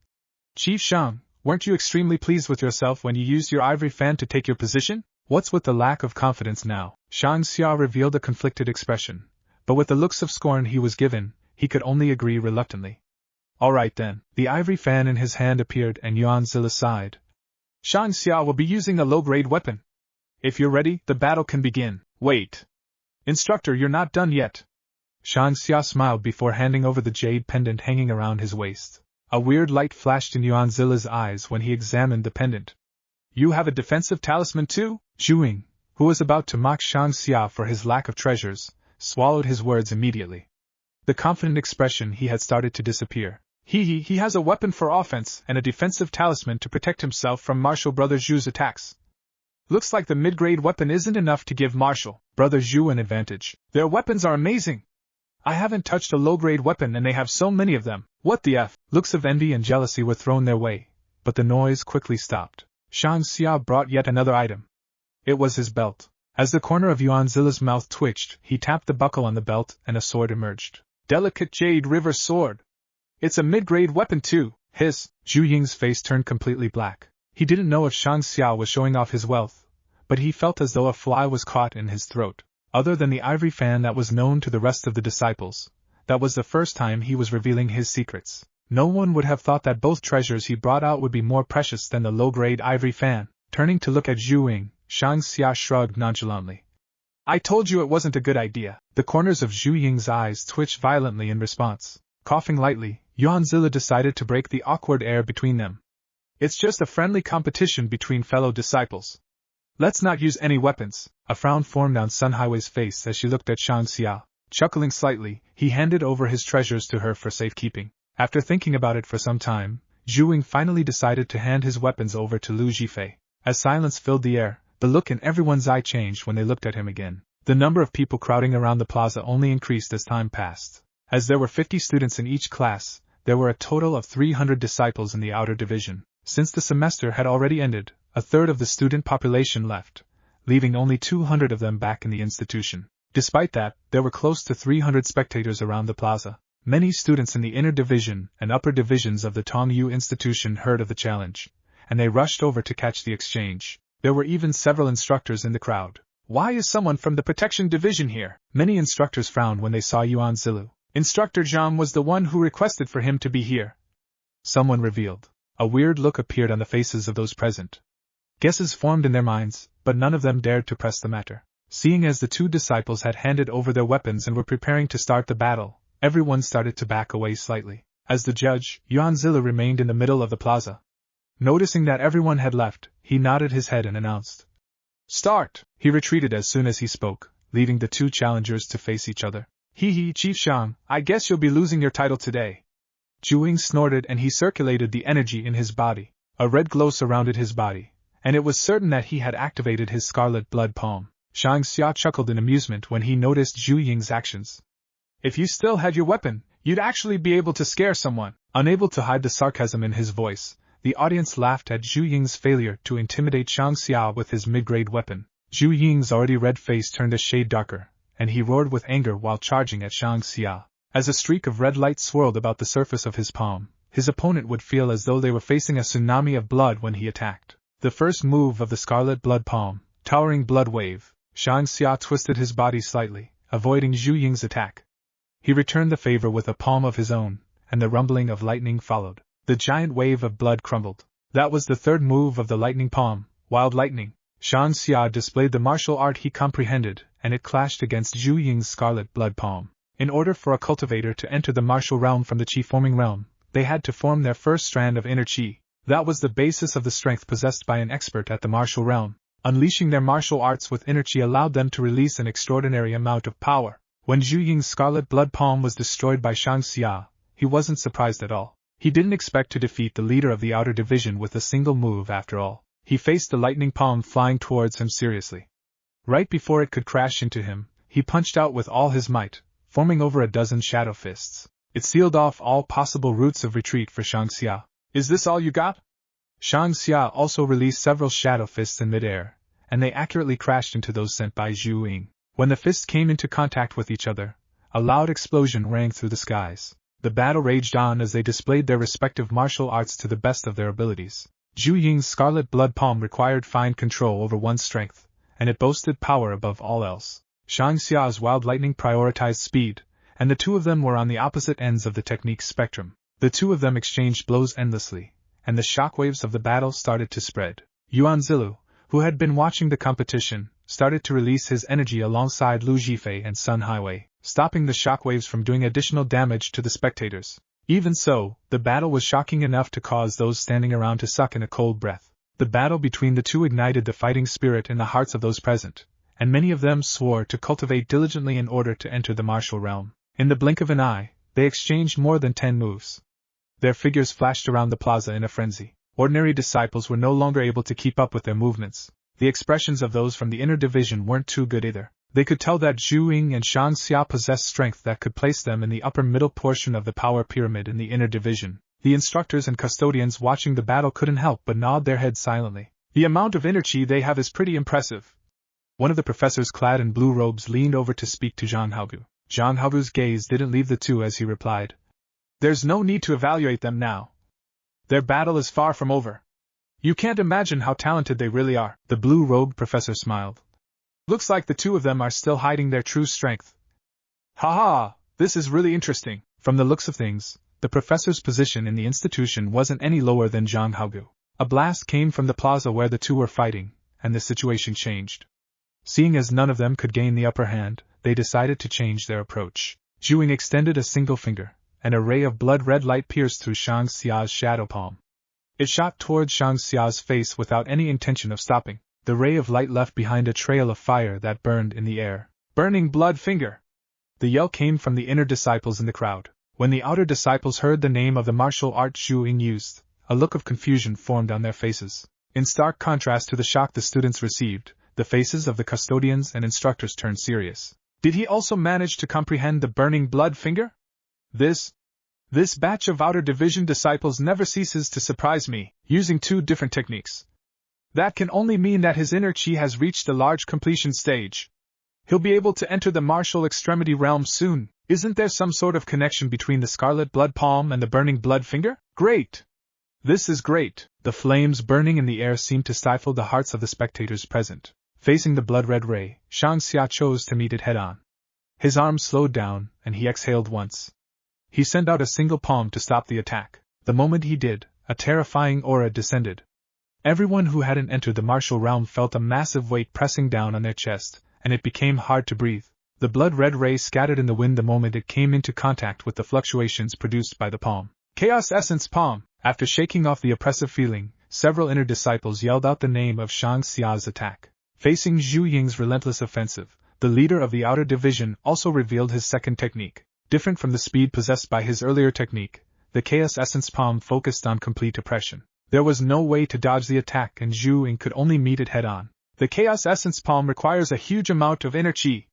Chief Shang, weren't you extremely pleased with yourself when you used your ivory fan to take your position? What's with the lack of confidence now? Shang Xia revealed a conflicted expression, but with the looks of scorn he was given, he could only agree reluctantly. All right then. The ivory fan in his hand appeared and Yuan Zilu sighed. Shang Xia will be using a low-grade weapon. If you're ready, the battle can begin. Wait. Instructor, you're not done yet. Shang Xia smiled before handing over the jade pendant hanging around his waist. A weird light flashed in Yuan Zilu's eyes when he examined the pendant. You have a defensive talisman too? Zhu Ying, who was about to mock Shang Xia for his lack of treasures, swallowed his words immediately. The confident expression he had started to disappear. He has a weapon for offense and a defensive talisman to protect himself from Martial Brother Zhu's attacks. Looks like the mid-grade weapon isn't enough to give Martial Brother Zhu an advantage. Their weapons are amazing. I haven't touched a low-grade weapon and they have so many of them. What the F? Looks of envy and jealousy were thrown their way, but the noise quickly stopped. Shang Xia brought yet another item. It was his belt. As the corner of Yuan Zilu's mouth twitched, he tapped the buckle on the belt and a sword emerged. Delicate Jade River Sword. It's a mid-grade weapon too. Hiss. Zhu Ying's face turned completely black. He didn't know if Shang Xia was showing off his wealth, but he felt as though a fly was caught in his throat. Other than the ivory fan that was known to the rest of the disciples, that was the first time he was revealing his secrets. No one would have thought that both treasures he brought out would be more precious than the low-grade ivory fan. Turning to look at Zhu Ying, Shang Xia shrugged nonchalantly. I told you it wasn't a good idea. The corners of Zhu Ying's eyes twitched violently in response. Coughing lightly, Yuan Zilu decided to break the awkward air between them. It's just a friendly competition between fellow disciples. Let's not use any weapons. A frown formed on Sun Highway's face as she looked at Shang Xia. Chuckling slightly, he handed over his treasures to her for safekeeping. After thinking about it for some time, Zhu Ying finally decided to hand his weapons over to Lu Jifei. As silence filled the air, the look in everyone's eye changed when they looked at him again. The number of people crowding around the plaza only increased as time passed. As there were 50 students in each class, there were a total of 300 disciples in the outer division. Since the semester had already ended, a third of the student population left, leaving only 200 of them back in the institution. Despite that, there were close to 300 spectators around the plaza. Many students in the inner division and upper divisions of the Tongyu institution heard of the challenge, and they rushed over to catch the exchange. There were even several instructors in the crowd. Why is someone from the protection division here? Many instructors frowned when they saw Yuan Zilu. Instructor Zhang was the one who requested for him to be here, someone revealed. A weird look appeared on the faces of those present. Guesses formed in their minds, but none of them dared to press the matter. Seeing as the two disciples had handed over their weapons and were preparing to start the battle, everyone started to back away slightly. As the judge, Yuan Zilu remained in the middle of the plaza. Noticing that everyone had left, he nodded his head and announced, "Start!" He retreated as soon as he spoke, leaving the two challengers to face each other. "Hee, Chief Shang, I guess you'll be losing your title today." Zhu Ying snorted and he circulated the energy in his body. A red glow surrounded his body, and it was certain that he had activated his scarlet blood palm. Shang Xia chuckled in amusement when he noticed Zhu Ying's actions. "If you still had your weapon, you'd actually be able to scare someone." Unable to hide the sarcasm in his voice, the audience laughed at Zhu Ying's failure to intimidate Shang Xia with his mid-grade weapon. Zhu Ying's already red face turned a shade darker, and he roared with anger while charging at Shang Xia. As a streak of red light swirled about the surface of his palm, his opponent would feel as though they were facing a tsunami of blood when he attacked. The first move of the scarlet blood palm, towering blood wave, Shang Xia twisted his body slightly, avoiding Zhu Ying's attack. He returned the favor with a palm of his own, and the rumbling of lightning followed. The giant wave of blood crumbled. That was the third move of the lightning palm, Wild Lightning. Shang Xia displayed the martial art he comprehended, and it clashed against Zhu Ying's scarlet blood palm. In order for a cultivator to enter the martial realm from the chi-forming realm, they had to form their first strand of inner chi. That was the basis of the strength possessed by an expert at the martial realm. Unleashing their martial arts with inner chi allowed them to release an extraordinary amount of power. When Zhu Ying's scarlet blood palm was destroyed by Shang Xia, he wasn't surprised at all. He didn't expect to defeat the leader of the outer division with a single move after all. He faced the lightning palm flying towards him seriously. Right before it could crash into him, he punched out with all his might, forming over a dozen shadow fists. It sealed off all possible routes of retreat for Shang Xia. "Is this all you got?" Shang Xia also released several shadow fists in midair, and they accurately crashed into those sent by Zhu Ying. When the fists came into contact with each other, a loud explosion rang through the skies. The battle raged on as they displayed their respective martial arts to the best of their abilities. Zhu Ying's scarlet blood palm required fine control over one's strength, and it boasted power above all else. Shang Xia's wild lightning prioritized speed, and the two of them were on the opposite ends of the technique spectrum. The two of them exchanged blows endlessly, and the shockwaves of the battle started to spread. Yuan Zilu, who had been watching the competition, started to release his energy alongside Lu Jifei and Sun Highway, stopping the shockwaves from doing additional damage to the spectators. Even so, the battle was shocking enough to cause those standing around to suck in a cold breath. The battle between the two ignited the fighting spirit in the hearts of those present, and many of them swore to cultivate diligently in order to enter the martial realm. In the blink of an eye, they exchanged more than 10 moves. Their figures flashed around the plaza in a frenzy. Ordinary disciples were no longer able to keep up with their movements. The expressions of those from the inner division weren't too good either. They could tell that Zhu Ying and Shang Xia possessed strength that could place them in the upper middle portion of the power pyramid in the inner division. The instructors and custodians watching the battle couldn't help but nod their heads silently. "The amount of inner chi they have is pretty impressive." One of the professors clad in blue robes leaned over to speak to Zhang Haogu. Zhang Haogu's gaze didn't leave the two as he replied, "There's no need to evaluate them now. Their battle is far from over. You can't imagine how talented they really are." The blue-robed professor smiled. "Looks like the two of them are still hiding their true strength. Ha, this is really interesting." From the looks of things, the professor's position in the institution wasn't any lower than Zhang Haogu. A blast came from the plaza where the two were fighting, and the situation changed. Seeing as none of them could gain the upper hand, they decided to change their approach. Zhu Ying extended a single finger, and a ray of blood-red light pierced through Shang Xia's shadow palm. It shot towards Shang Xia's face without any intention of stopping. The ray of light left behind a trail of fire that burned in the air. "Burning blood finger!" The yell came from the inner disciples in the crowd. When the outer disciples heard the name of the martial art Zhu Ying used, a look of confusion formed on their faces. In stark contrast to the shock the students received, the faces of the custodians and instructors turned serious. Did he also manage to comprehend the burning blood finger? This batch of outer division disciples never ceases to surprise me, using 2 different techniques. That can only mean that his inner chi has reached a large completion stage. He'll be able to enter the martial extremity realm soon. Isn't there some sort of connection between the scarlet blood palm and the burning blood finger? Great! This is great! The flames burning in the air seemed to stifle the hearts of the spectators present. Facing the blood-red ray, Shang Xia chose to meet it head-on. His arms slowed down, and he exhaled once. He sent out a single palm to stop the attack. The moment he did, a terrifying aura descended. Everyone who hadn't entered the martial realm felt a massive weight pressing down on their chest, and it became hard to breathe. The blood-red ray scattered in the wind the moment it came into contact with the fluctuations produced by the palm. Chaos Essence Palm! After shaking off the oppressive feeling, several inner disciples yelled out the name of Shang Xia's attack. Facing Zhu Ying's relentless offensive, the leader of the outer division also revealed his second technique. Different from the speed possessed by his earlier technique, the Chaos Essence Palm focused on complete oppression. There was no way to dodge the attack and Zhu Ying could only meet it head-on. The Chaos Essence Palm requires a huge amount of inner chi.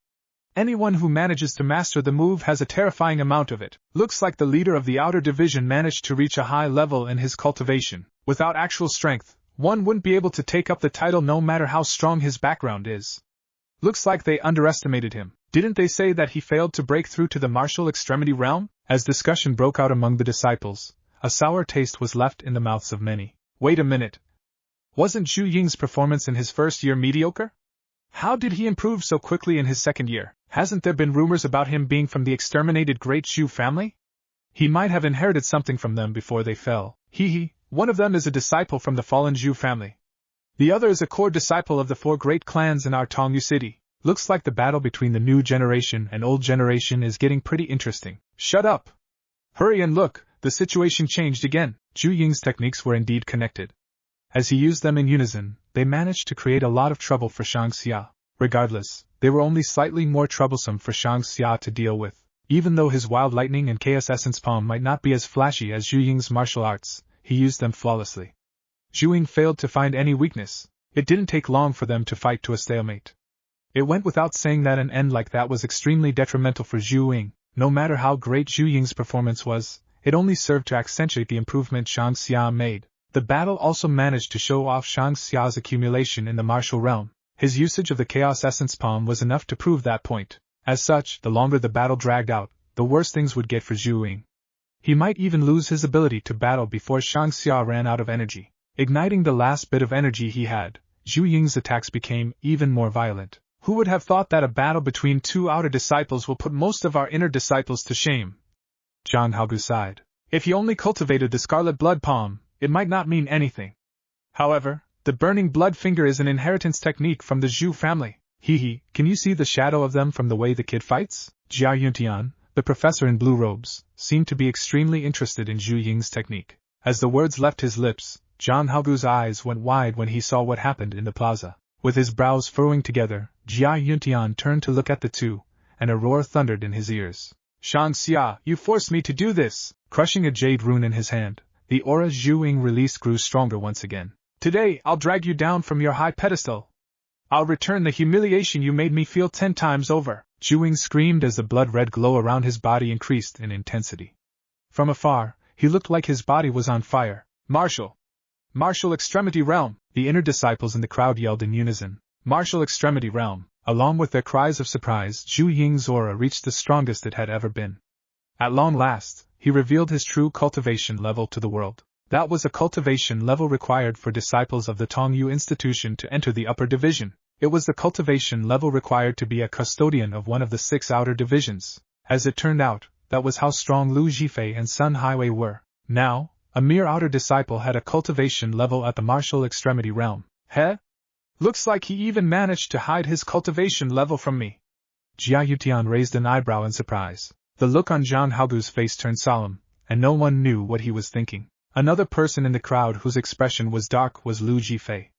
Anyone who manages to master the move has a terrifying amount of it. Looks like the leader of the outer division managed to reach a high level in his cultivation. Without actual strength, one wouldn't be able to take up the title no matter how strong his background is. Looks like they underestimated him. Didn't they say that he failed to break through to the martial extremity realm? As discussion broke out among the disciples, a sour taste was left in the mouths of many. Wait a minute. Wasn't Zhu Ying's performance in his first year mediocre? How did he improve so quickly in his second year? Hasn't there been rumors about him being from the exterminated Great Zhu family? He might have inherited something from them before they fell. One of them is a disciple from the fallen Zhu family. The other is a core disciple of the 4 great clans in our Tongyu city. Looks like the battle between the new generation and old generation is getting pretty interesting. Shut up! Hurry and look, the situation changed again. Zhu Ying's techniques were indeed connected. As he used them in unison, they managed to create a lot of trouble for Shang Xia. Regardless, they were only slightly more troublesome for Shang Xia to deal with. Even though his Wild Lightning and Chaos Essence Palm might not be as flashy as Zhu Ying's martial arts, he used them flawlessly. Zhu Ying failed to find any weakness. It didn't take long for them to fight to a stalemate. It went without saying that an end like that was extremely detrimental for Zhu Ying. No matter how great Zhu Ying's performance was, it only served to accentuate the improvement Shang Xia made. The battle also managed to show off Shang Xia's accumulation in the martial realm. His usage of the Chaos Essence Palm was enough to prove that point. As such, the longer the battle dragged out, the worse things would get for Zhu Ying. He might even lose his ability to battle before Shang Xia ran out of energy. Igniting the last bit of energy he had, Zhu Ying's attacks became even more violent. Who would have thought that a battle between 2 outer disciples will put most of our inner disciples to shame? Zhang Haogu sighed. If he only cultivated the scarlet blood palm, it might not mean anything. However, the burning blood finger is an inheritance technique from the Zhu family. Can you see the shadow of them from the way the kid fights? Jia Yuntian, the professor in blue robes, seemed to be extremely interested in Zhu Ying's technique. As the words left his lips, Zhang Haogu's eyes went wide when he saw what happened in the plaza. With his brows furrowing together, Jia Yuntian turned to look at the two, and a roar thundered in his ears. Shang Xia, you forced me to do this! Crushing a jade rune in his hand, the aura Zhu Ying released grew stronger once again. Today, I'll drag you down from your high pedestal. I'll return the humiliation you made me feel 10 times over. Zhu Ying screamed as the blood-red glow around his body increased in intensity. From afar, he looked like his body was on fire. Martial Extremity Realm! The inner disciples in the crowd yelled in unison. Martial Extremity Realm! Along with their cries of surprise, Zhu Ying's aura reached the strongest it had ever been. At long last, he revealed his true cultivation level to the world. That was a cultivation level required for disciples of the Tongyu institution to enter the upper division. It was the cultivation level required to be a custodian of one of the 6 outer divisions. As it turned out, that was how strong Lu Jifei and Sun Highway were. Now, a mere outer disciple had a cultivation level at the martial extremity realm. Looks like he even managed to hide his cultivation level from me. Jia Yutian raised an eyebrow in surprise. The look on Zhang Haogu's face turned solemn, and no one knew what he was thinking. Another person in the crowd whose expression was dark was Lu Jifei.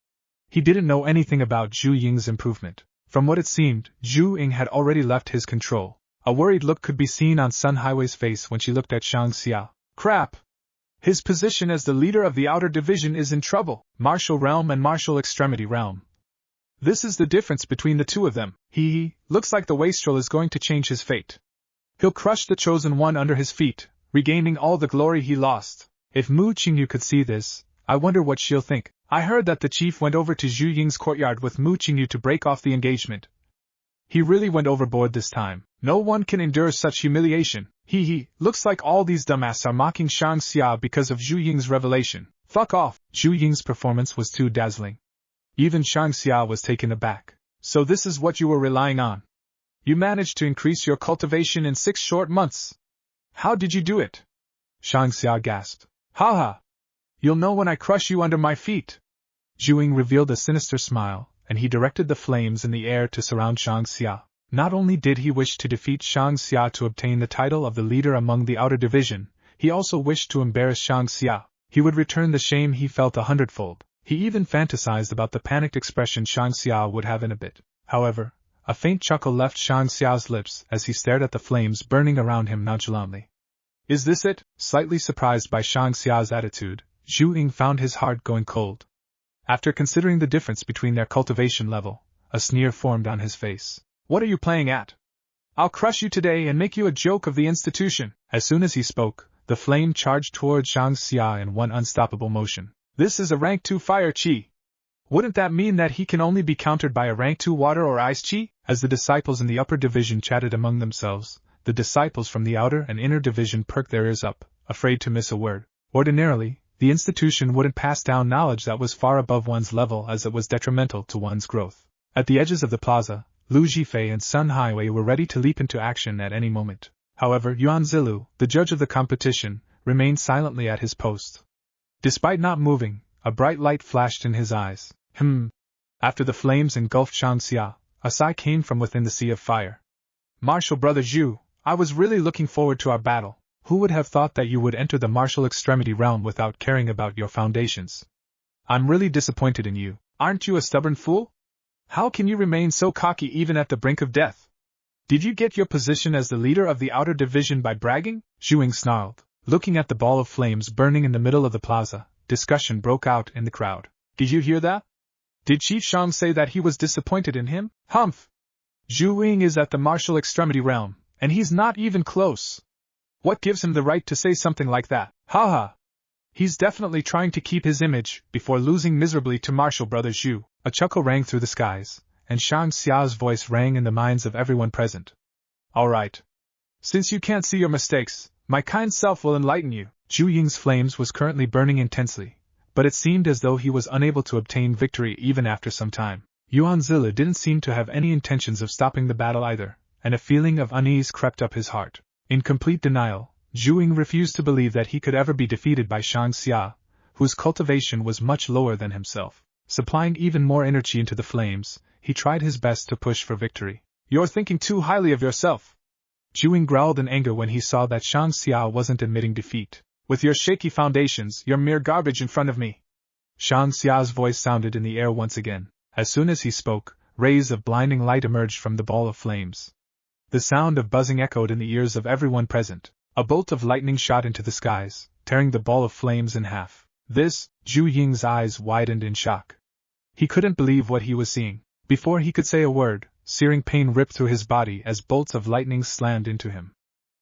He didn't know anything about Zhu Ying's improvement. From what it seemed, Zhu Ying had already left his control. A worried look could be seen on Sun Highway's face when she looked at Shang Xia. Crap! His position as the leader of the Outer Division is in trouble. Martial Realm and Martial Extremity Realm. This is the difference between the two of them. Looks like the wastrel is going to change his fate. He'll crush the Chosen One under his feet, regaining all the glory he lost. If Mu Qingyu could see this, I wonder what she'll think. I heard that the chief went over to Zhu Ying's courtyard with Mu Qingyu to break off the engagement. He really went overboard this time. No one can endure such humiliation. Looks like all these dumbasses are mocking Shang Xia because of Zhu Ying's revelation. Fuck off. Zhu Ying's performance was too dazzling. Even Shang Xia was taken aback. So this is what you were relying on. You managed to increase your cultivation in 6 short months. How did you do it? Shang Xia gasped. Ha! You'll know when I crush you under my feet. Zhu Ying revealed a sinister smile, and he directed the flames in the air to surround Shang Xia. Not only did he wish to defeat Shang Xia to obtain the title of the leader among the Outer Division, he also wished to embarrass Shang Xia. He would return the shame he felt 100-fold. He even fantasized about the panicked expression Shang Xia would have in a bit. However, a faint chuckle left Shang Xia's lips as he stared at the flames burning around him nonchalantly. Is this it? Slightly surprised by Shang Xia's attitude, Zhu Ying found his heart going cold. After considering the difference between their cultivation level, a sneer formed on his face. What are you playing at? I'll crush you today and make you a joke of the institution. As soon as he spoke, the flame charged toward Shang Xia in one unstoppable motion. This is a rank 2 fire chi. Wouldn't that mean that he can only be countered by a rank 2 water or ice chi? As the disciples in the upper division chatted among themselves, the disciples from the outer and inner division perked their ears up, afraid to miss a word. Ordinarily, the institution wouldn't pass down knowledge that was far above one's level as it was detrimental to one's growth. At the edges of the plaza, Lu Zhifei and Sun Highway were ready to leap into action at any moment. However, Yuan Zilu, the judge of the competition, remained silently at his post. Despite not moving, a bright light flashed in his eyes. After the flames engulfed Shang Xia, a sigh came from within the sea of fire. Martial Brother Zhu, I was really looking forward to our battle. Who would have thought that you would enter the martial extremity realm without caring about your foundations? I'm really disappointed in you. Aren't you a stubborn fool? How can you remain so cocky even at the brink of death? Did you get your position as the leader of the outer division by bragging? Zhu Ying snarled. Looking at the ball of flames burning in the middle of the plaza, discussion broke out in the crowd. Did you hear that? Did Chief Shang say that he was disappointed in him? Humph! Zhu Ying is at the martial extremity realm, and he's not even close. What gives him the right to say something like that? Ha! He's definitely trying to keep his image before losing miserably to Martial Brother Zhu. A chuckle rang through the skies, and Shang Xia's voice rang in the minds of everyone present. All right. Since you can't see your mistakes, my kind self will enlighten you. Zhu Ying's flames was currently burning intensely, but it seemed as though he was unable to obtain victory even after some time. Yuan Zilu didn't seem to have any intentions of stopping the battle either, and a feeling of unease crept up his heart. In complete denial, Zhu Ying refused to believe that he could ever be defeated by Shang Xia, whose cultivation was much lower than himself. Supplying even more energy into the flames, he tried his best to push for victory. You're thinking too highly of yourself. Zhu Ying growled in anger when he saw that Shang Xia wasn't admitting defeat. With your shaky foundations, you're mere garbage in front of me. Shang Xia's voice sounded in the air once again. As soon as he spoke, rays of blinding light emerged from the ball of flames. The sound of buzzing echoed in the ears of everyone present. A bolt of lightning shot into the skies, tearing the ball of flames in half. Zhu Ying's eyes widened in shock. He couldn't believe what he was seeing. Before he could say a word, searing pain ripped through his body as bolts of lightning slammed into him.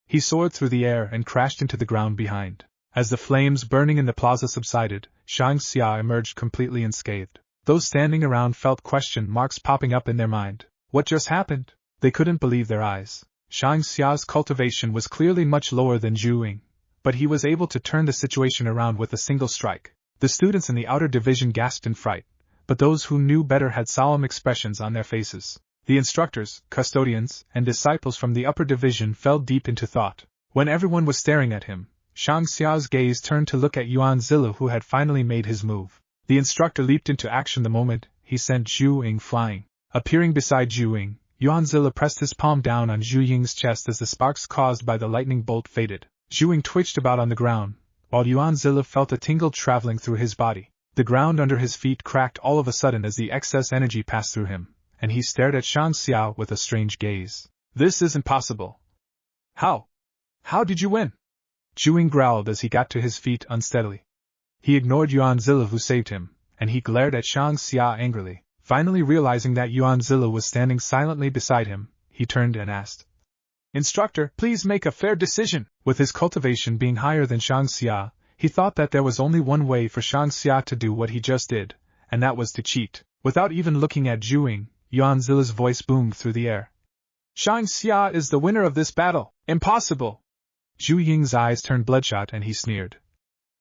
He soared through the air and crashed into the ground behind. As the flames burning in the plaza subsided, Shang Xia emerged completely unscathed. Those standing around felt question marks popping up in their mind. What just happened? They couldn't believe their eyes. Shang Xia's cultivation was clearly much lower than Zhu Ying, but he was able to turn the situation around with a single strike. The students in the outer division gasped in fright, but those who knew better had solemn expressions on their faces. The instructors, custodians, and disciples from the upper division fell deep into thought. When everyone was staring at him, Shang Xia's gaze turned to look at Yuan Zilu, who had finally made his move. The instructor leaped into action the moment he sent Zhu Ying flying. Appearing beside Zhu Ying, Yuan Zilu pressed his palm down on Zhu Ying's chest as the sparks caused by the lightning bolt faded. Zhu Ying twitched about on the ground, while Yuan Zilu felt a tingle traveling through his body. The ground under his feet cracked all of a sudden as the excess energy passed through him, and he stared at Shang Xia with a strange gaze. This isn't possible. How? How did you win? Zhu growled as he got to his feet unsteadily. He ignored Yuan Zilla who saved him, and he glared at Shang Xia angrily. Finally realizing that Yuan Zilla was standing silently beside him, he turned and asked, Instructor, please make a fair decision. With his cultivation being higher than Shang Xia, he thought that there was only one way for Shang Xia to do what he just did, and that was to cheat. Without even looking at Zhu, Yuan Zilla's voice boomed through the air. Shang Xia is the winner of this battle. Impossible! Zhu Ying's eyes turned bloodshot and he sneered.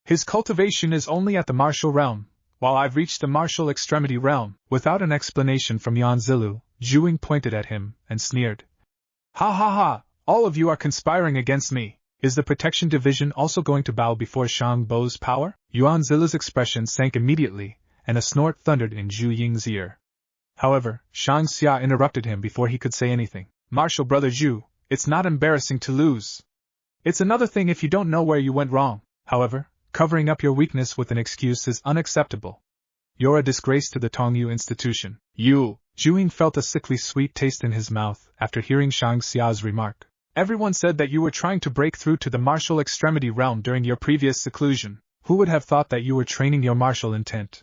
His cultivation is only at the martial realm, while I've reached the martial extremity realm. Without an explanation from Yuan Zilu, Zhu Ying pointed at him and sneered. Ha ha ha! All of you are conspiring against me. Is the protection division also going to bow before Shang Bo's power? Yuan Zila's expression sank immediately, and a snort thundered in Zhu Ying's ear. However, Shang Xia interrupted him before he could say anything. Martial brother Zhu, it's not embarrassing to lose. It's another thing if you don't know where you went wrong. However, covering up your weakness with an excuse is unacceptable. You're a disgrace to the Tongyu institution. You! Zhu Ying felt a sickly sweet taste in his mouth after hearing Shang Xia's remark. Everyone said that you were trying to break through to the martial extremity realm during your previous seclusion. Who would have thought that you were training your martial intent?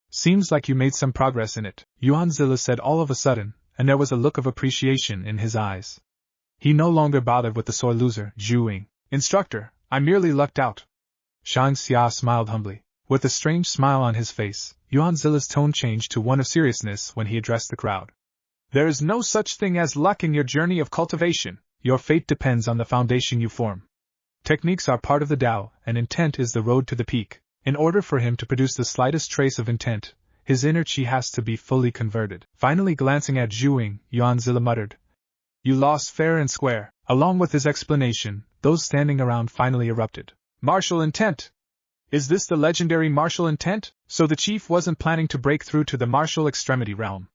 Seems like you made some progress in it, Yuan Zilla said all of a sudden, and there was a look of appreciation in his eyes. He no longer bothered with the sore loser, Zhu Ying. Instructor, I merely lucked out. Shang Xia smiled humbly. With a strange smile on his face, Yuan Zilla's tone changed to one of seriousness when he addressed the crowd. There is no such thing as luck in your journey of cultivation. Your fate depends on the foundation you form. Techniques are part of the Tao, and intent is the road to the peak. In order for him to produce the slightest trace of intent, his inner chi has to be fully converted. Finally glancing at Zhu Ying, Yuan Zilla muttered, You lost fair and square. Along with his explanation, those standing around finally erupted. Martial intent! Is this the legendary martial intent? So the chief wasn't planning to break through to the martial extremity realm.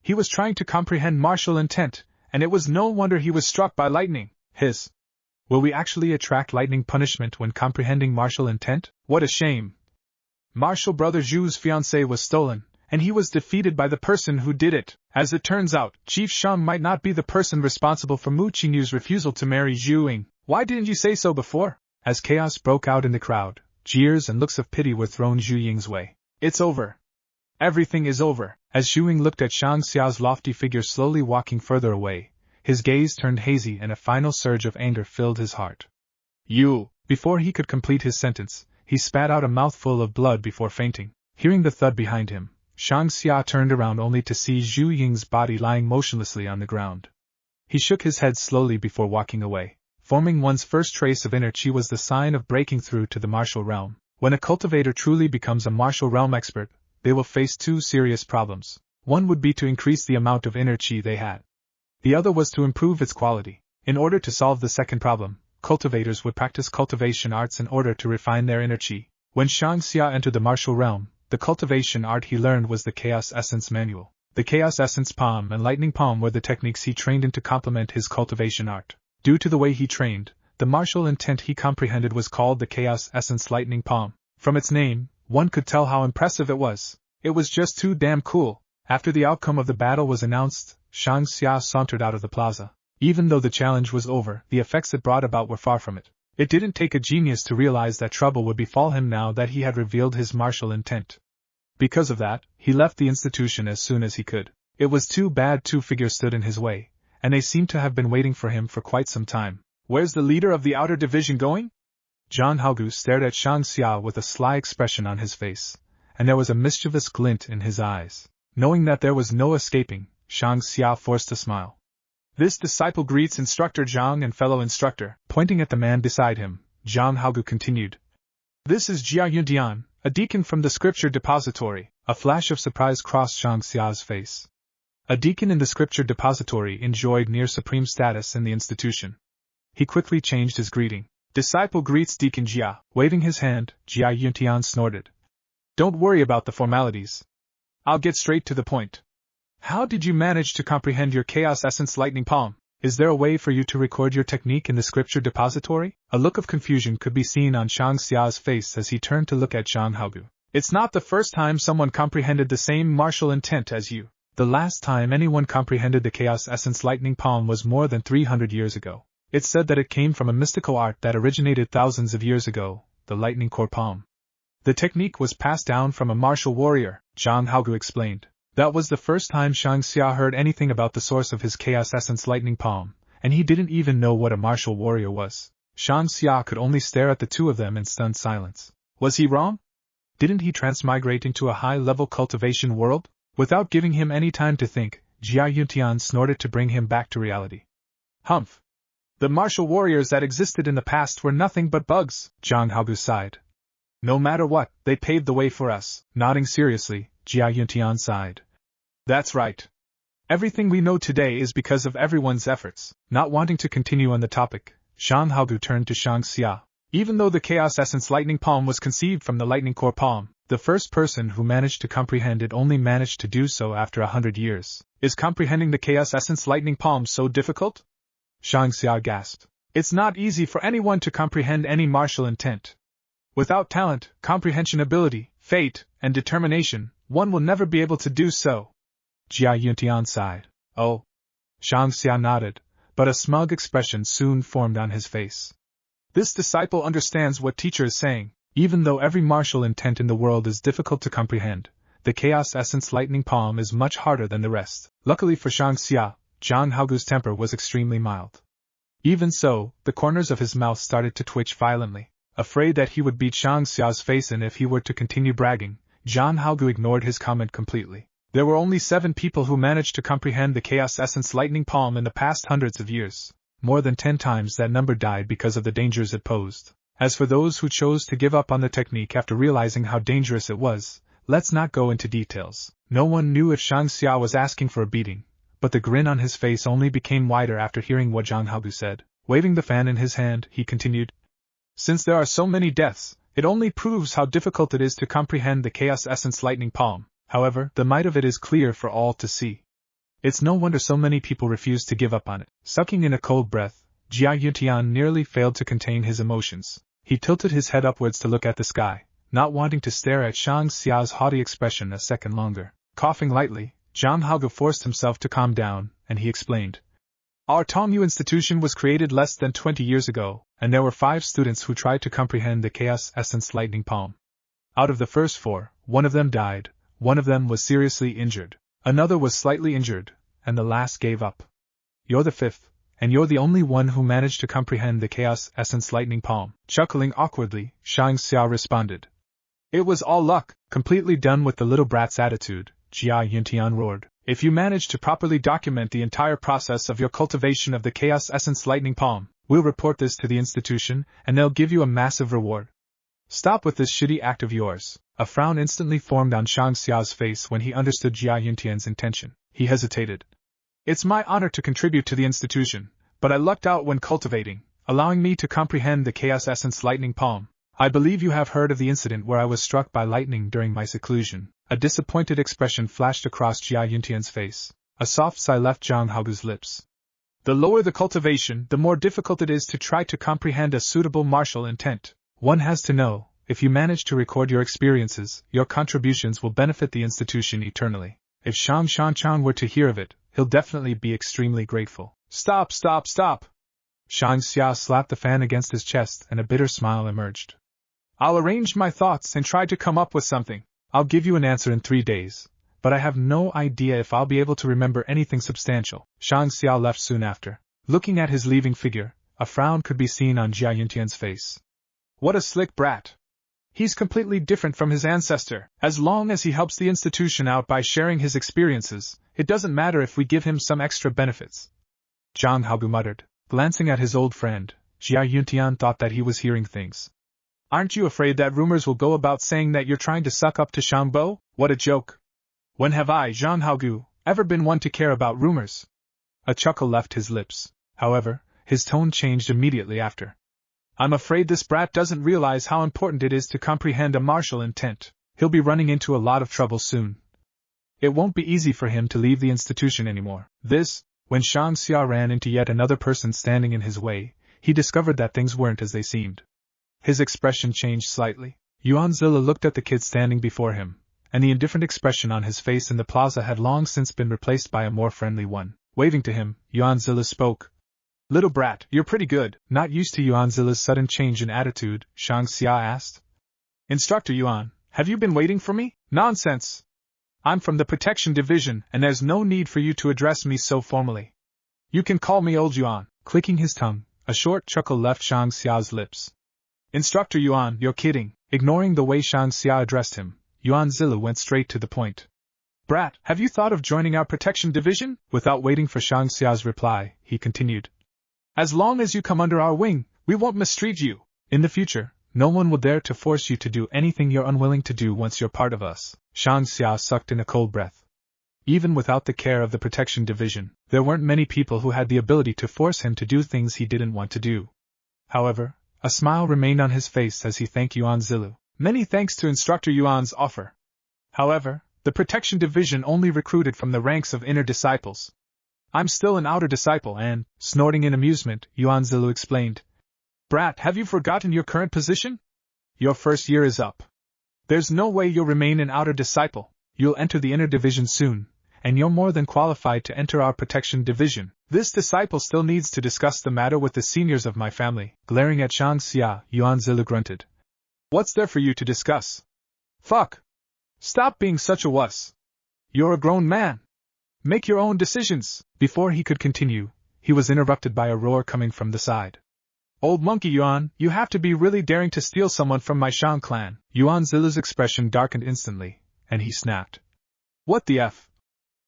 He was trying to comprehend martial intent, and it was no wonder he was struck by lightning. Will we actually attract lightning punishment when comprehending martial intent? What a shame! Martial brother Zhu's fiancée was stolen, and he was defeated by the person who did it. As it turns out, Chief Shang might not be the person responsible for Mu Qingyu's refusal to marry Zhu Ying. Why didn't you say so before? As chaos broke out in the crowd, jeers and looks of pity were thrown Zhu Ying's way. It's over. Everything is over. As Zhu Ying looked at Shang Xia's lofty figure slowly walking further away, his gaze turned hazy and a final surge of anger filled his heart. You! Before he could complete his sentence, he spat out a mouthful of blood before fainting. Hearing the thud behind him, Shang Xia turned around only to see Zhu Ying's body lying motionlessly on the ground. He shook his head slowly before walking away. Forming one's first trace of inner chi was the sign of breaking through to the martial realm. When a cultivator truly becomes a martial realm expert, they will face two serious problems. One would be to increase the amount of inner chi they had. The other was to improve its quality. In order to solve the second problem, cultivators would practice cultivation arts in order to refine their inner chi. When Shang Xia entered the martial realm, the cultivation art he learned was the Chaos Essence Manual. The Chaos Essence Palm and Lightning Palm were the techniques he trained in to complement his cultivation art. Due to the way he trained, the martial intent he comprehended was called the Chaos Essence Lightning Palm. From its name, one could tell how impressive it was. It was just too damn cool. After the outcome of the battle was announced, Shang Xia sauntered out of the plaza. Even though the challenge was over, the effects it brought about were far from it. It didn't take a genius to realize that trouble would befall him now that he had revealed his martial intent. Because of that, he left the institution as soon as he could. It was too bad two figures stood in his way, and they seemed to have been waiting for him for quite some time. Where's the leader of the outer division going? Zhang Haogu stared at Shang Xia with a sly expression on his face, and there was a mischievous glint in his eyes. Knowing that there was no escaping, Shang Xia forced a smile. This disciple greets Instructor Zhang and fellow instructor. Pointing at the man beside him, Zhang Haogu continued. This is Jia Yuntian, a deacon from the scripture depository. A flash of surprise crossed Shang Xia's face. A deacon in the scripture depository enjoyed near supreme status in the institution. He quickly changed his greeting. Disciple greets Deacon Jia. Waving his hand, Jia Yuntian snorted. Don't worry about the formalities. I'll get straight to the point. How did you manage to comprehend your Chaos Essence Lightning Palm? Is there a way for you to record your technique in the scripture depository? A look of confusion could be seen on Shang Xia's face as he turned to look at Zhang Haogu. It's not the first time someone comprehended the same martial intent as you. The last time anyone comprehended the Chaos Essence Lightning Palm was more than 300 years ago. It said that it came from a mystical art that originated thousands of years ago, the lightning core palm. The technique was passed down from a martial warrior, Zhang Haogu explained. That was the first time Shang Xia heard anything about the source of his chaos essence lightning palm, and he didn't even know what a martial warrior was. Shang Xia could only stare at the two of them in stunned silence. Was he wrong? Didn't he transmigrate into a high-level cultivation world? Without giving him any time to think, Jia Yuntian snorted to bring him back to reality. Humph! The martial warriors that existed in the past were nothing but bugs, Zhang Haogu sighed. No matter what, they paved the way for us. Nodding seriously, Jia Yuntian sighed. That's right. Everything we know today is because of everyone's efforts. Not wanting to continue on the topic, Zhang Haogu turned to Shang Xia. Even though the Chaos Essence Lightning Palm was conceived from the Lightning Core Palm, the first person who managed to comprehend it only managed to do so after 100 years. Is comprehending the Chaos Essence Lightning Palm so difficult? Shang Xia gasped. It's not easy for anyone to comprehend any martial intent. Without talent, comprehension ability, fate, and determination, one will never be able to do so. Jia Yuntian sighed. Oh. Shang Xia nodded, but a smug expression soon formed on his face. This disciple understands what teacher is saying. Even though every martial intent in the world is difficult to comprehend, the Chaos Essence Lightning Palm is much harder than the rest. Luckily for Shang Xia, Zhang Haogu's temper was extremely mild. Even so, the corners of his mouth started to twitch violently. Afraid that he would beat Shang Xia's face in if he were to continue bragging, Zhang Haogu ignored his comment completely. There were only 7 people who managed to comprehend the Chaos Essence Lightning Palm in the past hundreds of years. More than 10 times that number died because of the dangers it posed. As for those who chose to give up on the technique after realizing how dangerous it was, let's not go into details. No one knew if Shang Xia was asking for a beating, but the grin on his face only became wider after hearing what Zhang Haogu said. Waving the fan in his hand, he continued. Since there are so many deaths, it only proves how difficult it is to comprehend the Chaos Essence Lightning Palm. However, the might of it is clear for all to see. It's no wonder so many people refuse to give up on it. Sucking in a cold breath, Jia Yuntian nearly failed to contain his emotions. He tilted his head upwards to look at the sky, not wanting to stare at Shang Xia's haughty expression a second longer. Coughing lightly, Zhang Haogu forced himself to calm down, and he explained. Our Tongyu institution was created less than 20 years ago, and there were 5 students who tried to comprehend the Chaos Essence Lightning Palm. Out of the first 4, one of them died, one of them was seriously injured, another was slightly injured, and the last gave up. You're the 5th, and you're the only one who managed to comprehend the Chaos Essence Lightning Palm. Chuckling awkwardly, Shang Xia responded. It was all luck, completely done with the little brat's attitude, Jia Yuntian roared. If you manage to properly document the entire process of your cultivation of the Chaos Essence Lightning Palm, we'll report this to the institution, and they'll give you a massive reward. Stop with this shitty act of yours. A frown instantly formed on Shang Xia's face when he understood Jia Yuntian's intention. He hesitated. It's my honor to contribute to the institution, but I lucked out when cultivating, allowing me to comprehend the Chaos Essence Lightning Palm. I believe you have heard of the incident where I was struck by lightning during my seclusion. A disappointed expression flashed across Jia Yuntian's face. A soft sigh left Zhang Haogu's lips. The lower the cultivation, the more difficult it is to try to comprehend a suitable martial intent. One has to know, if you manage to record your experiences, your contributions will benefit the institution eternally. If Shang Shanchan were to hear of it, he'll definitely be extremely grateful. Stop! Shang Xia slapped the fan against his chest and a bitter smile emerged. I'll arrange my thoughts and try to come up with something. I'll give you an answer in 3 days, but I have no idea if I'll be able to remember anything substantial. Shang Xia left soon after. Looking at his leaving figure, a frown could be seen on Jia Yuntian's face. What a slick brat! He's completely different from his ancestor. As long as he helps the institution out by sharing his experiences, it doesn't matter if we give him some extra benefits. Zhang Haogu muttered. Glancing at his old friend, Jia Yuntian thought that he was hearing things. Aren't you afraid that rumors will go about saying that you're trying to suck up to Shangbo? What a joke! When have I, Zhang Haogu, ever been one to care about rumors? A chuckle left his lips. However, his tone changed immediately after. I'm afraid this brat doesn't realize how important it is to comprehend a martial intent. He'll be running into a lot of trouble soon. It won't be easy for him to leave the institution anymore. When Shang Xia ran into yet another person standing in his way, he discovered that things weren't as they seemed. His expression changed slightly. Yuan Zilla looked at the kid standing before him, and the indifferent expression on his face in the plaza had long since been replaced by a more friendly one. Waving to him, Yuan Zilla spoke. Little brat, you're pretty good. Not used to Yuan Zila's sudden change in attitude, Shang Xia asked. Instructor Yuan, have you been waiting for me? Nonsense! I'm from the Protection Division, and there's no need for you to address me so formally. You can call me Old Yuan. Clicking his tongue, a short chuckle left Shang Xia's lips. Instructor Yuan, you're kidding. Ignoring the way Shang Xia addressed him, Yuan Zilu went straight to the point. Brat, have you thought of joining our Protection Division? Without waiting for Shang Xia's reply, he continued. As long as you come under our wing, we won't mistreat you. In the future, no one will dare to force you to do anything you're unwilling to do once you're part of us. Shang Xia sucked in a cold breath. Even without the care of the Protection Division, there weren't many people who had the ability to force him to do things he didn't want to do. However, a smile remained on his face as he thanked Yuan Zilu. Many thanks to Instructor Yuan's offer. However, the Protection Division only recruited from the ranks of inner disciples. I'm still an outer disciple and, snorting in amusement, Yuan Zilu explained. Brat, have you forgotten your current position? Your first year is up. There's no way you'll remain an outer disciple. You'll enter the inner division soon, and you're more than qualified to enter our Protection Division. This disciple still needs to discuss the matter with the seniors of my family. Glaring at Shang Xia, Yuan Zilu grunted. What's there for you to discuss? Fuck! Stop being such a wuss. You're a grown man. Make your own decisions. Before he could continue, he was interrupted by a roar coming from the side. Old monkey Yuan, you have to be really daring to steal someone from my Shang clan. Yuan Zilu's expression darkened instantly, and he snapped. What the F?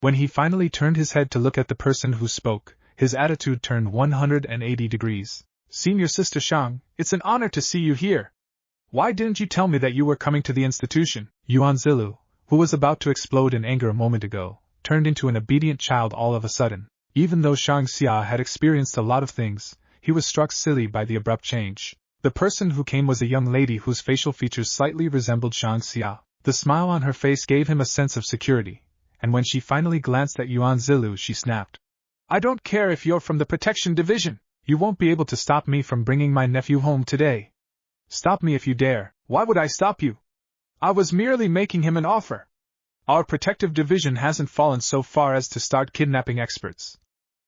When he finally turned his head to look at the person who spoke, his attitude turned 180 degrees. Senior Sister Shang, it's an honor to see you here. Why didn't you tell me that you were coming to the institution? Yuan Zilu, who was about to explode in anger a moment ago, turned into an obedient child all of a sudden. Even though Shang Xia had experienced a lot of things, he was struck silly by the abrupt change. The person who came was a young lady whose facial features slightly resembled Shang Xia. The smile on her face gave him a sense of security, and when she finally glanced at Yuan Zilu, she snapped. I don't care if you're from the Protection Division. You won't be able to stop me from bringing my nephew home today. Stop me if you dare. Why would I stop you? I was merely making him an offer. Our Protective Division hasn't fallen so far as to start kidnapping experts.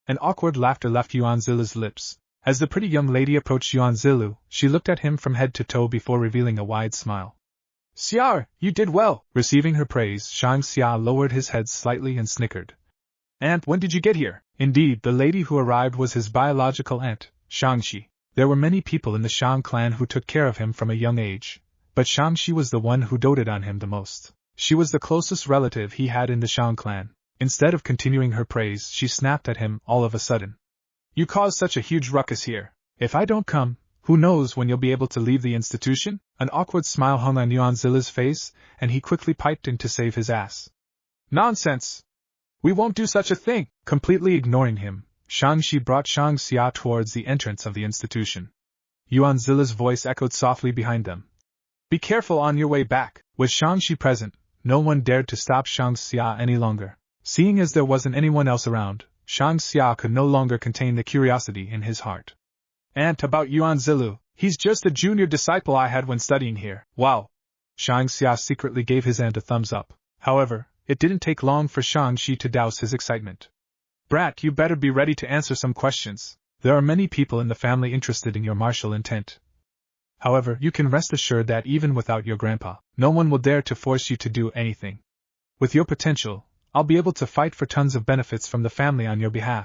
An awkward laughter left Yuan Zilu's lips. As the pretty young lady approached Yuan Zilu, she looked at him from head to toe before revealing a wide smile. Xiao, you did well. Receiving her praise, Shang Xia lowered his head slightly and snickered. Aunt, when did you get here? Indeed, the lady who arrived was his biological aunt, Shang-Chi. There were many people in the Shang clan who took care of him from a young age, but Shang-Chi was the one who doted on him the most. She was the closest relative he had in the Shang clan. Instead of continuing her praise, she snapped at him all of a sudden. You caused such a huge ruckus here. If I don't come, who knows when you'll be able to leave the institution? An awkward smile hung on Yuan Zilu's face, and he quickly piped in to save his ass. Nonsense! We won't do such a thing! Completely ignoring him, Shang-Chi brought Shang Xia towards the entrance of the institution. Yuan Zilu's voice echoed softly behind them. Be careful on your way back. With Shang-Chi present, no one dared to stop Shang Xia any longer. Seeing as there wasn't anyone else around, Shang Xia could no longer contain the curiosity in his heart. Aunt, about Yuan Zilu, he's just a junior disciple I had when studying here. Wow! Shang Xia secretly gave his aunt a thumbs up. However, it didn't take long for Shang-Chi to douse his excitement. Brat, you better be ready to answer some questions. There are many people in the family interested in your martial intent. However, you can rest assured that even without your grandpa, no one will dare to force you to do anything. With your potential, I'll be able to fight for tons of benefits from the family on your behalf.